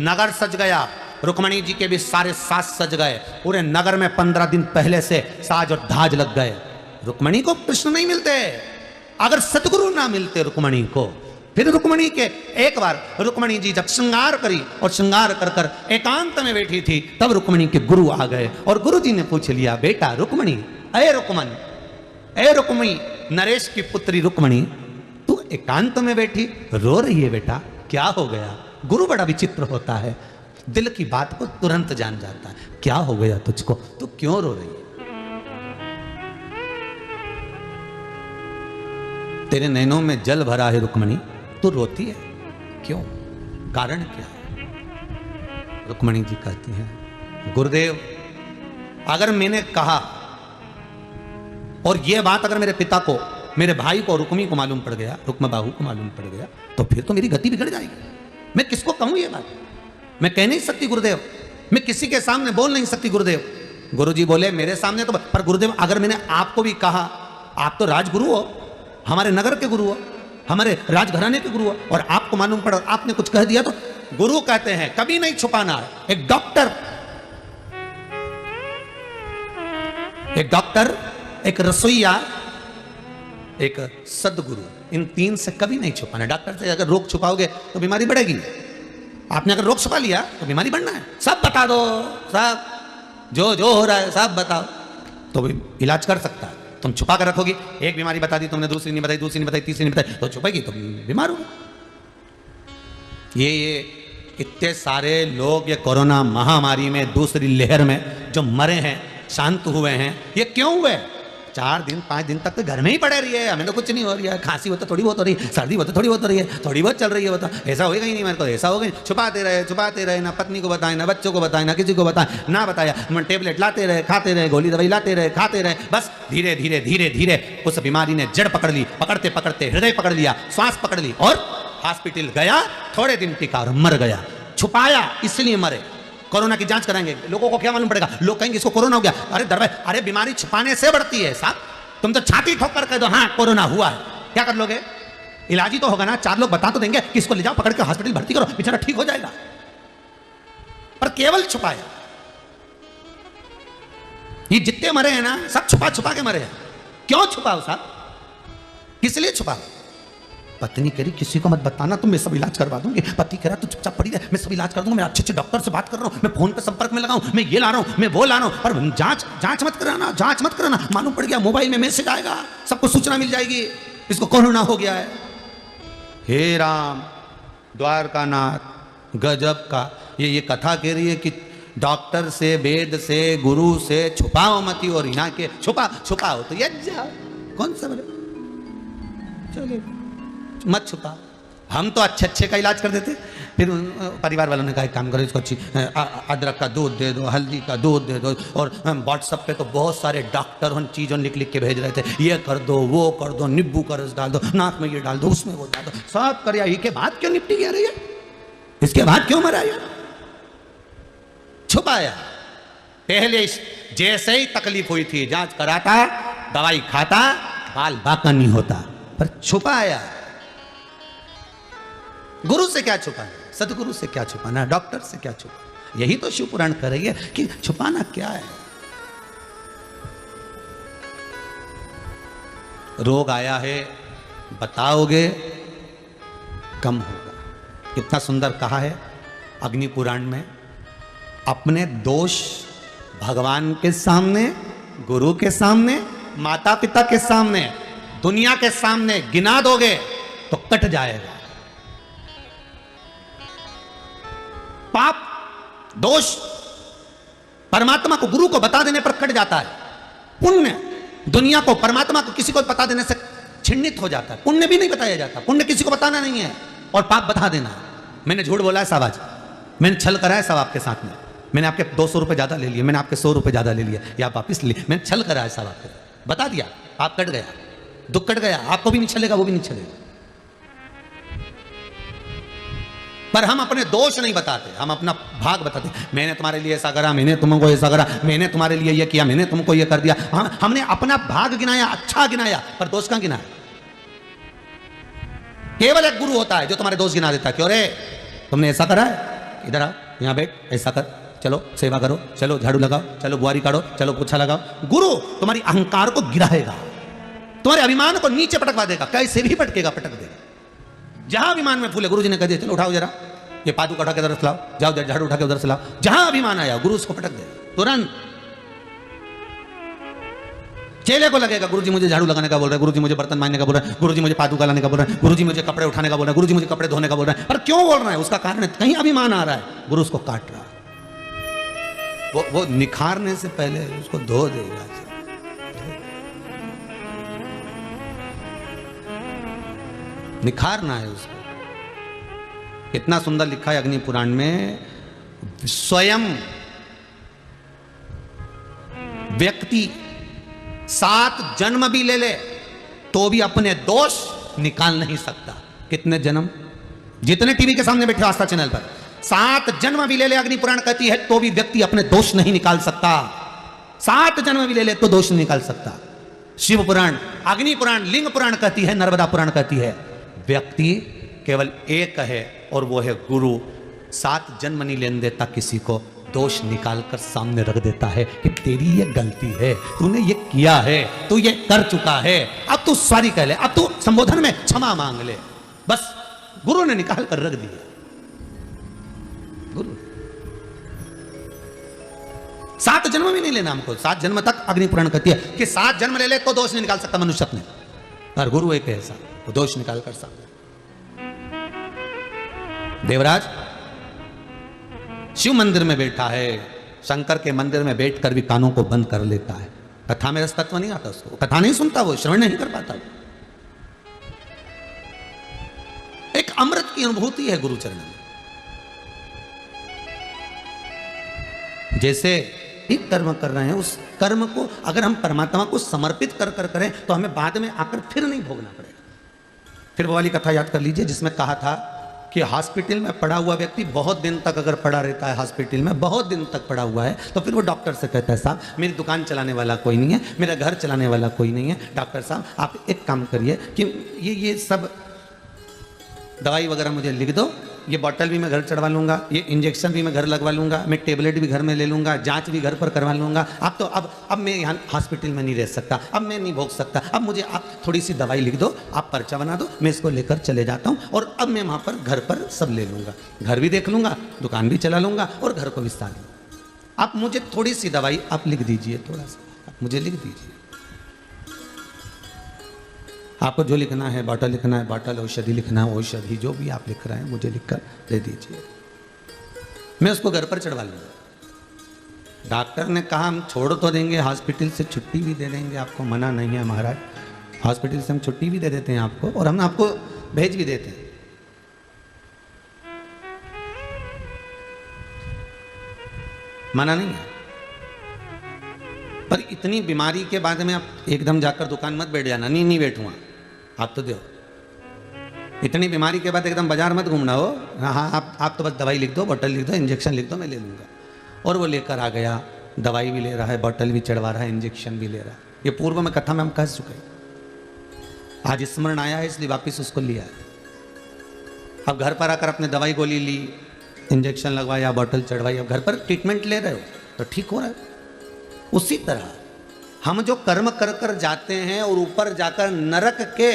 नगर सज गया, रुक्मणी जी के भी सारे सास सज गए, पूरे नगर में 15 दिन पहले से साज और धाज लग गए। रुक्मणी को कृष्ण नहीं मिलते। अगर सतगुरु ना मिलते रुक्मणी को, फिर रुक्मणी के एक बार रुक्मणी जी जब श्रृंगार करी और श्रृंगार कर कर एकांत में बैठी थी, तब रुक्मणी के गुरु आ गए और गुरु जी ने पूछ लिया, बेटा रुक्मणी, अरे रुक्मन, ए रुक्मणी, नरेश की पुत्री रुक्मणी, तू एकांत में बैठी रो रही है बेटा, क्या हो गया? गुरु बड़ा विचित्र होता है, दिल की बात को तुरंत जान जाता है। क्या हो गया तुझको? तू क्यों रो रही है? तेरे नैनों में जल भरा है रुक्मणी, तू रोती है क्यों? कारण क्या है? रुक्मणी जी कहती हैं, गुरुदेव, अगर मैंने कहा और यह बात अगर मेरे पिता को, मेरे भाई को, रुक्मी को मालूम पड़ गया, रुक्म बाहु को मालूम पड़ गया, तो फिर तो मेरी गति बिगड़ जाएगी। मैं किसको कहूं ये बात? मैं कह नहीं सकती गुरुदेव, मैं किसी के सामने बोल नहीं सकती गुरुदेव। गुरुजी बोले, मेरे सामने तो, पर गुरुदेव अगर मैंने आपको भी कहा, आप तो राजगुरु हो, हमारे नगर के गुरु हो, हमारे राजघराने के गुरु हो, और आपको मालूम पड़ा और आपने कुछ कह दिया, तो गुरु कहते हैं कभी नहीं छुपाना। एक डॉक्टर, एक रसोईया, एक सदगुरु, इन तीन से कभी नहीं छुपाना। डॉक्टर से अगर रोग छुपाओगे तो बीमारी बढ़ेगी, आपने अगर रोग छुपा लिया तो बीमारी बढ़ना है। सब बता दो, सब जो जो हो रहा है सब बताओ, तो भी इलाज कर सकता है। तुम छुपा कर रखोगी, एक बीमारी बता दी तुमने, दूसरी नहीं बताई, दूसरी नहीं बताई, तीसरी नहीं बताई, तो छुपेगी तो बीमार होगी। ये इतने सारे लोग ये कोरोना महामारी में, दूसरी लहर में जो मरे हैं, शांत हुए हैं, ये क्यों हुए? 4 दिन 5 दिन तक तो घर में ही पड़े रही है, हमें तो कुछ नहीं हो रहा है, खांसी हो तो थोड़ी बहुत हो रही है, सर्दी हो तो थोड़ी बहुत हो रही है, थोड़ी बहुत चल रही है, बता ऐसा होगा ही नहीं मेरे को, ऐसा हो गई। छुपाते रहे, ना पत्नी को बताएं, ना बच्चों को बताएं, ना किसी को बताएं, ना बताया, टेबलेट लाते रहे, खाते रहे, गोली दवाई लाते रहे, खाते रहे, बस धीरे धीरे धीरे धीरे उस बीमारी ने जड़ पकड़ ली, पकड़ते पकड़ते हृदय पकड़ लिया, श्वास पकड़ ली, और हॉस्पिटल गया, थोड़े दिन टिका और मर गया। छुपाया इसलिए मरे। कोरोना की जांच कराएंगे, लोगों को क्या मालूम पड़ेगा? लोग कहेंगे इसको कोरोना हो गया। अरे दरबार, अरे बीमारी छुपाने से बढ़ती है साहब। तुम तो छाती ठोक कर कह दो हाँ कोरोना हुआ है, क्या कर लोगे? इलाज ही तो होगा ना, 4 लोग बता तो देंगे कि इसको ले जाओ, पकड़ के हॉस्पिटल भर्ती करो, बेचारा ठीक हो जाएगा। पर केवल छुपाया। ये जितने मरे हैं ना, सब छुपा छुपा के मरे हैं। क्यों छुपाओ साहब? किस लिए छुपाओ? पत्नी कह रही किसी को मत बताना, तुम मैं सब इलाज करवा दूंगी। पति कह रहा तू चुपचाप पड़ी रहे, मैं सब इलाज कर दूंगा, मैं अच्छे अच्छे डॉक्टर से बात कर रहा हूँ, मैं फोन पे संपर्क में लगाऊं, मैं ये ला रहा हूँ, मैं वो ला रहा हूँ। पर जांच मत कराना, जांच मत कराना, मालूम पड़ गया मोबाइल में मैसेज आएगा, सबको सूचना मिल जाएगी, इसको कोरोना हो गया है। हे राम, द्वारकानाथ, गजब का ये कथा कह रही है कि डॉक्टर से, वेद से, गुरु से छुपाओ मत, और यहाँ के छुपाओ तो ये कौन सा बोले? चलिए मत छुपा। हम तो अच्छे का इलाज कर देते। फिर परिवार वालों ने कहा एक काम करो, इसको अच्छी अदरक का दूध दे दो, हल्दी का दूध दे दो, और व्हाट्सएप पे तो बहुत सारे डॉक्टर उन चीज़ों लिख के भेज रहे थे, ये कर दो, वो कर दो, नींबू का रस डाल दो, नाक में ये डाल दो, उसमें वो डाल दो, सब कर। इसके बाद क्यों निपटी गया रही है? इसके बाद क्यों मरा? छुपाया। पहले जैसे ही तकलीफ हुई थी, जांच कराता, दवाई खाता, बाल बाका नहीं होता, पर छुपाया। गुरु से क्या छुपाना, सदगुरु से क्या छुपाना, डॉक्टर से क्या छुपाना? यही तो शिव पुराण कह रही है कि छुपाना क्या है। रोग आया है, बताओगे कम होगा। कितना सुंदर कहा है अग्नि पुराण में, अपने दोष भगवान के सामने, गुरु के सामने, माता पिता के सामने, दुनिया के सामने गिना दोगे तो कट जाएगा। पाप दोष परमात्मा को, गुरु को बता देने पर कट जाता है। पुण्य दुनिया को, परमात्मा को, किसी को बता देने से छिन्नित हो जाता है। पुण्य भी नहीं बताया जाता, पुण्य किसी को बताना नहीं है, और पाप बता देना। मैंने झूठ बोला है साहब, आज मैंने छल करा है साहब आपके साथ में, मैंने आपके 200 रुपये ज़्यादा ले लिए, मैंने आपके 100 रुपये ज़्यादा ले लिया, या आप वापिस लिए, मैंने छल करा है साहब आपके, बता दिया, आप कट गया, दुख कट गया, आपको भी नहीं छलेगा, वो भी नहीं छलेगा। पर हम अपने दोष नहीं बताते, हम अपना भाग बताते। मैंने तुम्हारे लिए ऐसा करा, मैंने तुमको ऐसा करा, मैंने तुम्हारे लिए ये किया, मैंने तुमको ये कर दिया। हमने अपना भाग गिनाया, अच्छा गिनाया, पर दोष कहां गिनाया? केवल एक गुरु होता है जो तुम्हारे दोष गिना देता है। क्यों रे, तुमने ऐसा करा है, इधर आओ, यहां बैठ, ऐसा कर, चलो सेवा करो, चलो झाड़ू लगाओ, चलो बुआरी काटो, चलो पोछा लगाओ। गुरु तुम्हारी अहंकार को गिराएगा, तुम्हारे अभिमान को नीचे पटकवा देगा, कैसे भी पटकेगा, पटक देगा। जहां अभिमान में फूले, गुरु जी ने कह दिया चलो उठाओ जरा, ये पादुका उठा के उधर से लाओ, जाओ झाड़ू उठा के उधर से लाओ, जहां अभिमान आया गुरु उसको पटक दे तुरंत। चेले को लगेगा गुरु जी मुझे झाड़ू लगाने का बोल रहे हैं, गुरु जी मुझे बर्तन मांजने का बोल रहे हैं, गुरु जी मुझे पादुका लाने का बोल रहे हैं, गुरु जी मुझे कपड़े उठाने का बोल रहे हैं, गुरु जी मुझे कपड़े धोने का बोल रहे हैं। पर क्यों बोल रहे हैं? उसका कारण है कहीं अभिमान आ रहा है, गुरु उसको काट रहा है। वो निखारने से पहले उसको धो देगा। निखारना है उसको। कितना सुंदर लिखा है अग्नि पुराण में, स्वयं व्यक्ति 7 जन्म भी ले ले तो भी अपने दोष निकाल नहीं सकता। कितने जन्म? जितने टीवी के सामने बैठे आस्था चैनल पर, 7 जन्म भी ले ले, अग्नि पुराण कहती है, तो भी व्यक्ति अपने दोष नहीं निकाल सकता। 7 जन्म भी ले ले तो दोष नहीं निकाल सकता। शिव पुराण, अग्नि पुराण, लिंग पुराण कहती है, नर्मदा पुराण कहती है, व्यक्ति केवल एक है और वो है गुरु। 7 जन्म नहीं लेने देता किसी को, दोष निकाल कर सामने रख देता है कि तेरी ये गलती है, तूने ये किया है, तू ये कर चुका है, अब तू सॉरी कह ले, अब तू संबोधन में क्षमा मांग ले। बस गुरु ने निकाल कर रख दिया। गुरु 7 जन्म भी नहीं लेना हमको। 7 जन्म तक अग्नि पुराण कहती है कि 7 जन्म ले ले तो दोष नहीं निकाल सकता मनुष्य अपने, पर गुरु एक ऐसा वो दोष निकाल कर सामने। देवराज शिव मंदिर में बैठा है, शंकर के मंदिर में बैठकर भी कानों को बंद कर लेता है। कथा में रसतत्व नहीं आता उसको, कथा नहीं सुनता, वो श्रवण नहीं कर पाता। एक अमृत की अनुभूति है गुरु चरण में। जैसे एक कर्म कर रहे हैं, उस कर्म को अगर हम परमात्मा को समर्पित कर कर करें तो हमें बाद में आकर फिर नहीं भोगना पड़ेगा। फिर वो वाली कथा याद कर लीजिए जिसमें कहा था कि हॉस्पिटल में पड़ा हुआ व्यक्ति बहुत दिन तक अगर पड़ा रहता है, हॉस्पिटल में बहुत दिन तक पड़ा हुआ है, तो फिर वो डॉक्टर से कहता है साहब मेरी दुकान चलाने वाला कोई नहीं है, मेरा घर चलाने वाला कोई नहीं है, डॉक्टर साहब आप एक काम करिए कि ये सब दवाई वगैरह मुझे लिख दो, ये बॉटल भी मैं घर चढ़वा लूँगा, ये इंजेक्शन भी मैं घर लगवा लूँगा, मैं टेबलेट भी घर में ले लूँगा, जांच भी घर पर करवा लूँगा। अब तो अब मैं यहाँ हॉस्पिटल में नहीं रह सकता, अब मैं नहीं भोग सकता, अब मुझे आप थोड़ी सी दवाई लिख दो, आप पर्चा बना दो, मैं इसको लेकर चले जाता हूँ और अब मैं वहाँ पर घर पर सब ले लूँगा, घर भी देख लूँगा, दुकान भी चला लूँगा और घर को भी साथ लूँगा। आप मुझे थोड़ी सी दवाई आप लिख दीजिए, थोड़ा सा आप मुझे लिख दीजिए। आपको जो लिखना है, बॉटल लिखना है बॉटल, औषधि लिखना है औषधि, जो भी आप लिख रहे हैं मुझे लिखकर दे दीजिए, मैं उसको घर पर चढ़वा लूँगा। डॉक्टर ने कहा हम छोड़ तो देंगे, हॉस्पिटल से छुट्टी भी दे देंगे, आपको मना नहीं है महाराज, हॉस्पिटल से हम छुट्टी भी दे देते हैं आपको और हम आपको भेज भी देते हैं। मना नहीं है, पर इतनी बीमारी के बाद में आप एकदम जाकर दुकान मत बैठ जाना, नहीं बैठूंगा, आप तो दो। इतनी बीमारी के बाद एकदम बाजार मत घूमना हो, हाँ आप तो बस दवाई लिख दो, बोतल लिख दो, इंजेक्शन लिख दो, मैं ले लूँगा। और वो लेकर आ गया, दवाई भी ले रहा है, बोतल भी चढ़वा रहा है, इंजेक्शन भी ले रहा है। ये पूर्व में कथा में हम कह चुके हैं, आज स्मरण आया है इसलिए वापिस उसको लिया है। अब घर पर आकर अपने दवाई गोली ली, इंजेक्शन लगवाया, बोतल चढ़वाई, अब घर पर ट्रीटमेंट ले रहे हो तो ठीक हो रहा है। उसी तरह हम जो कर्म कर कर जाते हैं और ऊपर जाकर नरक के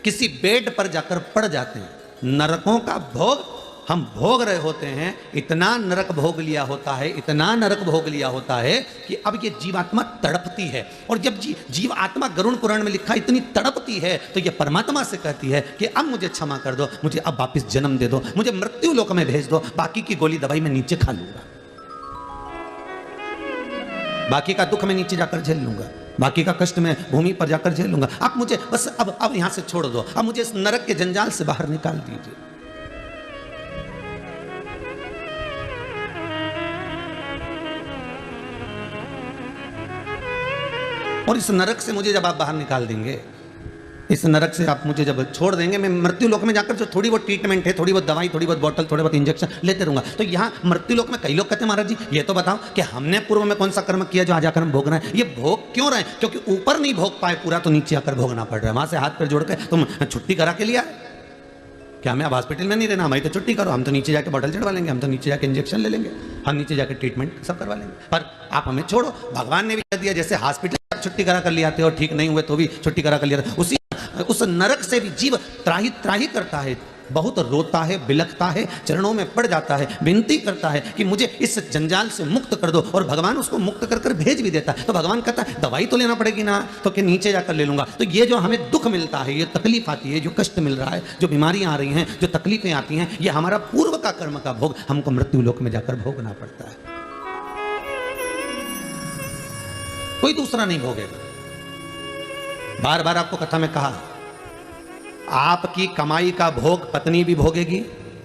किसी बेड पर जाकर पड़ जाते हैं, नरकों का भोग हम भोग रहे होते हैं। इतना नरक भोग लिया होता है, इतना नरक भोग लिया होता है कि अब ये जीवात्मा तड़पती है। और जब जीव आत्मा गरुड़ पुराण में लिखा इतनी तड़पती है तो ये परमात्मा से कहती है कि अब मुझे क्षमा कर दो, मुझे अब वापिस जन्म दे दो, मुझे मृत्यु लोक में भेज दो, बाकी की गोली दवाई मैं नीचे खा लूंगा, बाकी का दुख मैं नीचे जाकर झेल लूंगा, बाकी का कष्ट मैं भूमि पर जाकर झेल लूंगा। आप मुझे बस अब यहां से छोड़ दो, अब मुझे इस नरक के जंजाल से बाहर निकाल दीजिए। और इस नरक से मुझे जब आप बाहर निकाल देंगे, इस नरक से आप मुझे जब छोड़ देंगे, मैं मृत्यु लोक में जाकर जो थोड़ी बहुत ट्रीटमेंट है, थोड़ी बहुत दवाई, थोड़ी बहुत बोतल, थोड़े बहुत इंजेक्शन लेते रहूंगा। तो यहाँ मृत्यु लोक में कई लोग कहते हैं महाराज जी ये तो बताओ कि हमने पूर्व में कौन सा कर्म किया जो आज आकर हम भोग रहे हैं। ये भोग क्यों रहे? क्योंकि ऊपर नहीं भोग पाए पूरा, तो नीचे आकर भोगना पड़ रहा है। वहां से हाथ पैर जोड़ के तुम छुट्टी करा के लिया क्या? हमें अब हॉस्पिटल में नहीं रहना, हमारी तो छुट्टी करो, हम तो नीचे जाके बोतल चढ़वा लेंगे, हम तो नीचे जाके इंजेक्शन ले लेंगे, हम नीचे जाके ट्रीटमेंट सब करवा लेंगे। पर आप हमें छोड़ो। भगवान ने भी कह दिया जैसे हॉस्पिटल छुट्टी करा कर ले आते हो, ठीक नहीं हुए तो भी छुट्टी करा कर लिया, उस नरक से भी जीव त्राही त्राही करता है, बहुत रोता है, बिलखता है, चरणों में पड़ जाता है, विनती करता है कि मुझे इस जंजाल से मुक्त कर दो, और भगवान उसको मुक्त कर कर भेज भी देता है। तो भगवान कहता है दवाई तो लेना पड़ेगी ना, तो कि नीचे जाकर ले लूंगा। तो ये जो हमें दुख मिलता है, ये तकलीफ आती है, जो कष्ट मिल रहा है, जो बीमारियां आ रही हैं, जो तकलीफें आती हैं, ये हमारा पूर्व का कर्म का भोग हमको मृत्यु लोक में जाकर भोगना पड़ता है, कोई दूसरा नहीं भोगेगा। बार बार आपको कथा में कहा, आपकी कमाई का भोग पत्नी भी भोगेगी,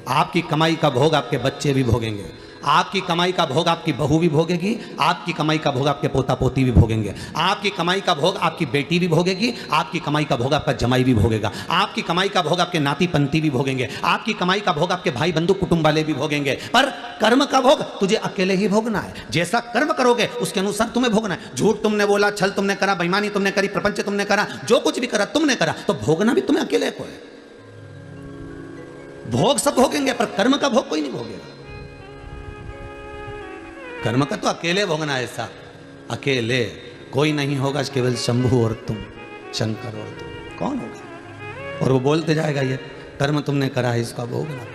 आपकी कमाई का भोग आपके बच्चे भी भोगेंगे, आपकी कमाई का भोग आपकी बहू भी भोगेगी, आपकी कमाई का भोग आपके पोता पोती भी भोगेंगे, आपकी कमाई का भोग आपकी बेटी भी भोगेगी, आपकी कमाई का भोग आपका जमाई भी भोगेगा, आपकी कमाई का भोग आपके नाती पंती भी भोगेंगे, आपकी कमाई का भोग आपके भाई बंधु कुटुंब वाले भी भोगेंगे। पर कर्म का भोग तुझे अकेले ही भोगना है। जैसा कर्म करोगे उसके अनुसार तुम्हें भोगना है। झूठ तुमने बोला, छल तुमने करा, बेईमानी तुमने करी, प्रपंच तुमने करा, जो कुछ भी करा तुमने करा, तो भोगना भी तुम्हें अकेले को है। भोग सब भोगेंगे पर कर्म का भोग कोई नहीं भोगेगा। कर्म का तो अकेले भोगना है, ऐसा अकेले कोई नहीं होगा, केवल शंभु और तुम, शंकर और तुम, कौन होगा? और वो बोलते जाएगा ये कर्म तुमने करा है, इसका भोगना पड़ेगा।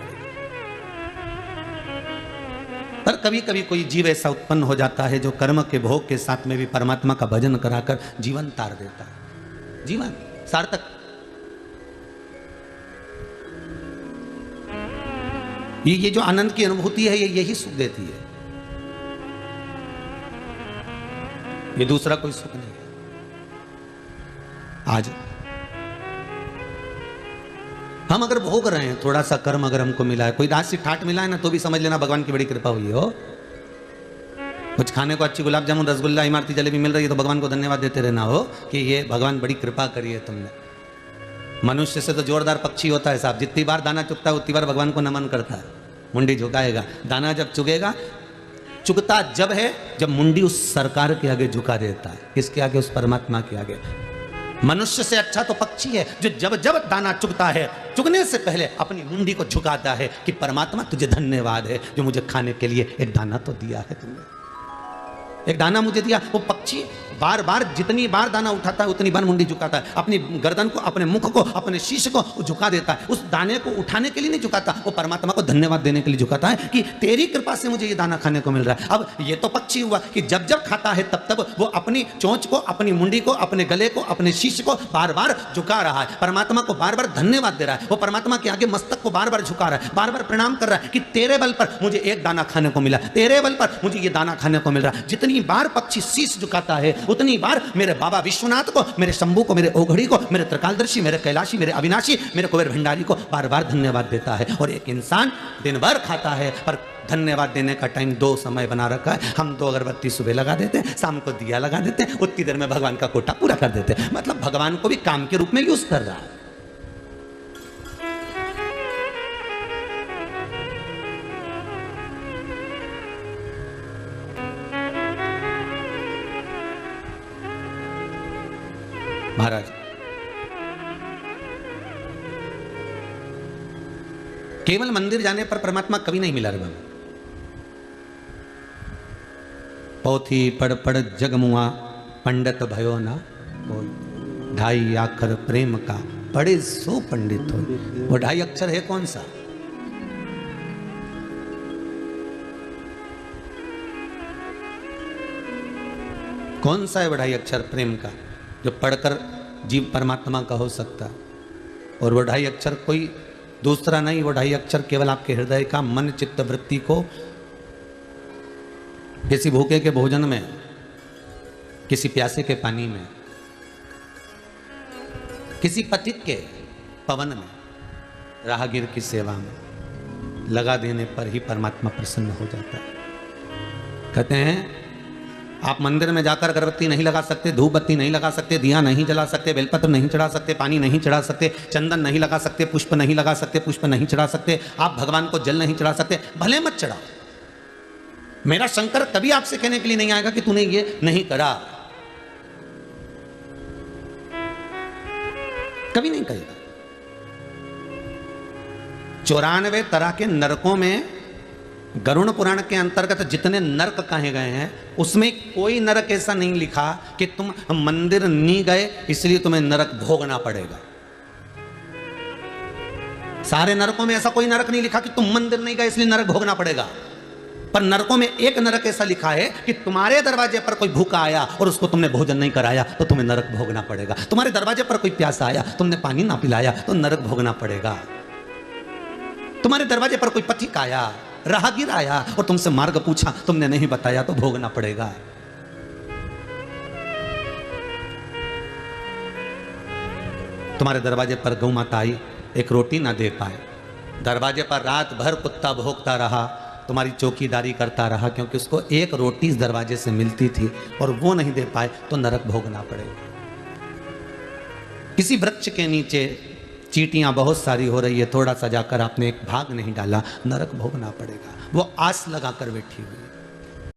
पर कभी कभी कोई जीव ऐसा उत्पन्न हो जाता है जो कर्म के भोग के साथ में भी परमात्मा का भजन कराकर जीवन तार देता है, जीवन सार्थक। ये जो आनंद की अनुभूति है, ये यही सुख देती है, ये दूसरा कोई सुख नहीं है। आज हम अगर भोग रहे हैं, थोड़ा सा कर्म अगर हमको मिला है, कोई राशि ठाट मिला है ना, तो भी समझ लेना भगवान की बड़ी कृपा हुई हो। कुछ खाने को अच्छी गुलाब जामुन, रसगुल्ला, इमारती जलेबी मिल रही है, तो भगवान को धन्यवाद देते रहना हो कि ये भगवान बड़ी कृपा करी है तुमने। मनुष्य से तो जोरदार पक्षी होता है साहब, जितनी बार दाना चुगता है उतनी बार भगवान को नमन करता है, मुंडी झुकाएगा। दाना जब चुगेगा, चुगता जब है जब मुंडी उस सरकार के आगे झुका देता है। किसके आगे? उस परमात्मा के आगे। मनुष्य से अच्छा तो पक्षी है जो जब जब दाना चुगता है, चुगने से पहले अपनी मुंडी को झुकाता है कि परमात्मा तुझे धन्यवाद है जो मुझे खाने के लिए एक दाना तो दिया है तुमने, एक दाना मुझे दिया। वो पक्षी बार बार जितनी बार दाना उठाता है उतनी बार मुंडी झुकाता है, अपनी गर्दन को, अपने मुख को, अपने शीश को झुका देता है। उस दाने को उठाने के लिए नहीं झुकाता, वो परमात्मा को धन्यवाद देने के लिए झुकाता है कि तेरी कृपा से मुझे ये दाना खाने को मिल रहा है। अब ये तो पक्षी हुआ कि जब जब खाता है तब तब वो अपनी चोंच को, अपनी मुंडी को, अपने गले को, अपने शीश को बार बार झुका रहा है, परमात्मा को बार बार धन्यवाद दे रहा है। वो परमात्मा के आगे मस्तक को बार बार झुका रहा है, बार बार प्रणाम कर रहा है कि तेरे बल पर मुझे एक दाना खाने को मिला, तेरे बल पर मुझे ये दाना खाने को मिल रहा है। जितनी बार पक्षी शीश झुकाता है उतनी बार मेरे बाबा विश्वनाथ को, मेरे शंभू को, मेरे ओघड़ी को, मेरे त्रिकालदर्शी, मेरे कैलाशी, मेरे अविनाशी, मेरे कुबेर भंडारी को बार बार धन्यवाद देता है। और एक इंसान दिन भर खाता है पर धन्यवाद देने का टाइम 2 समय बना रखा है। हम 2 अगरबत्ती सुबह लगा देते हैं, शाम को दिया लगा देते हैं, उतनी देर में भगवान का कोटा पूरा कर देते हैं। मतलब भगवान को भी काम के रूप में यूज कर रहा है। महाराज केवल मंदिर जाने पर परमात्मा कभी नहीं मिला रे बाबा। पोथी पढ़ पढ़ जगमुआ पंडित भयो ना कोई, 2.5 अक्षर प्रेम का पढ़े सो पंडित हो। वो 2.5 अक्षर है कौन सा? कौन सा है वो 2.5 अक्षर प्रेम का जो पढ़कर जीव परमात्मा का हो सकता है? और वो 2.5 अक्षर कोई दूसरा नहीं, वो 2.5 अक्षर केवल आपके हृदय का, मन चित्त वृत्ति को किसी भूखे के भोजन में, किसी प्यासे के पानी में, किसी पथिक के पवन में, राहगीर की सेवा में लगा देने पर ही परमात्मा प्रसन्न हो जाता है। कहते हैं आप मंदिर में जाकर अगरबत्ती नहीं लगा सकते, धूप बत्ती नहीं लगा सकते, दिया नहीं जला सकते, बेलपत्र नहीं चढ़ा सकते, पानी नहीं चढ़ा सकते, चंदन नहीं लगा सकते, पुष्प नहीं लगा सकते, पुष्प नहीं चढ़ा सकते, आप भगवान को जल नहीं चढ़ा सकते, भले मत चढ़ाओ। मेरा शंकर कभी आपसे कहने के लिए नहीं आएगा कि तूने ये नहीं करा, कभी नहीं कहेगा। 94 तरह के नरकों में गरुड़ पुराण के अंतर्गत जितने नरक कहे गए हैं उसमें कोई नरक ऐसा नहीं लिखा कि तुम मंदिर नहीं गए इसलिए तुम्हें नरक भोगना पड़ेगा। सारे नरकों में ऐसा कोई नरक नहीं लिखा कि तुम मंदिर नहीं गए इसलिए नरक भोगना पड़ेगा। पर नरकों में एक नरक ऐसा लिखा है कि तुम्हारे दरवाजे पर कोई भूखा आया और उसको तुमने भोजन नहीं कराया तो तुम्हें नरक भोगना पड़ेगा। तुम्हारे दरवाजे पर कोई प्यासा आया, तुमने पानी ना पिलाया तो नरक भोगना पड़ेगा। तुम्हारे दरवाजे पर कोई पथिक आया, राहगीर आया और तुमसे मार्ग पूछा, तुमने नहीं बताया तो भोगना पड़ेगा। तुम्हारे दरवाजे पर गौ माता आई, एक रोटी ना दे पाए, दरवाजे पर रात भर कुत्ता भोंकता रहा, तुम्हारी चौकीदारी करता रहा क्योंकि उसको एक रोटी इस दरवाजे से मिलती थी और वो नहीं दे पाए तो नरक भोगना पड़ेगा। किसी वृक्ष के नीचे चींटियां बहुत सारी हो रही है, थोड़ा सा जाकर आपने एक भाग नहीं डाला, नरक भोगना पड़ेगा। वो आस लगाकर बैठी हुई।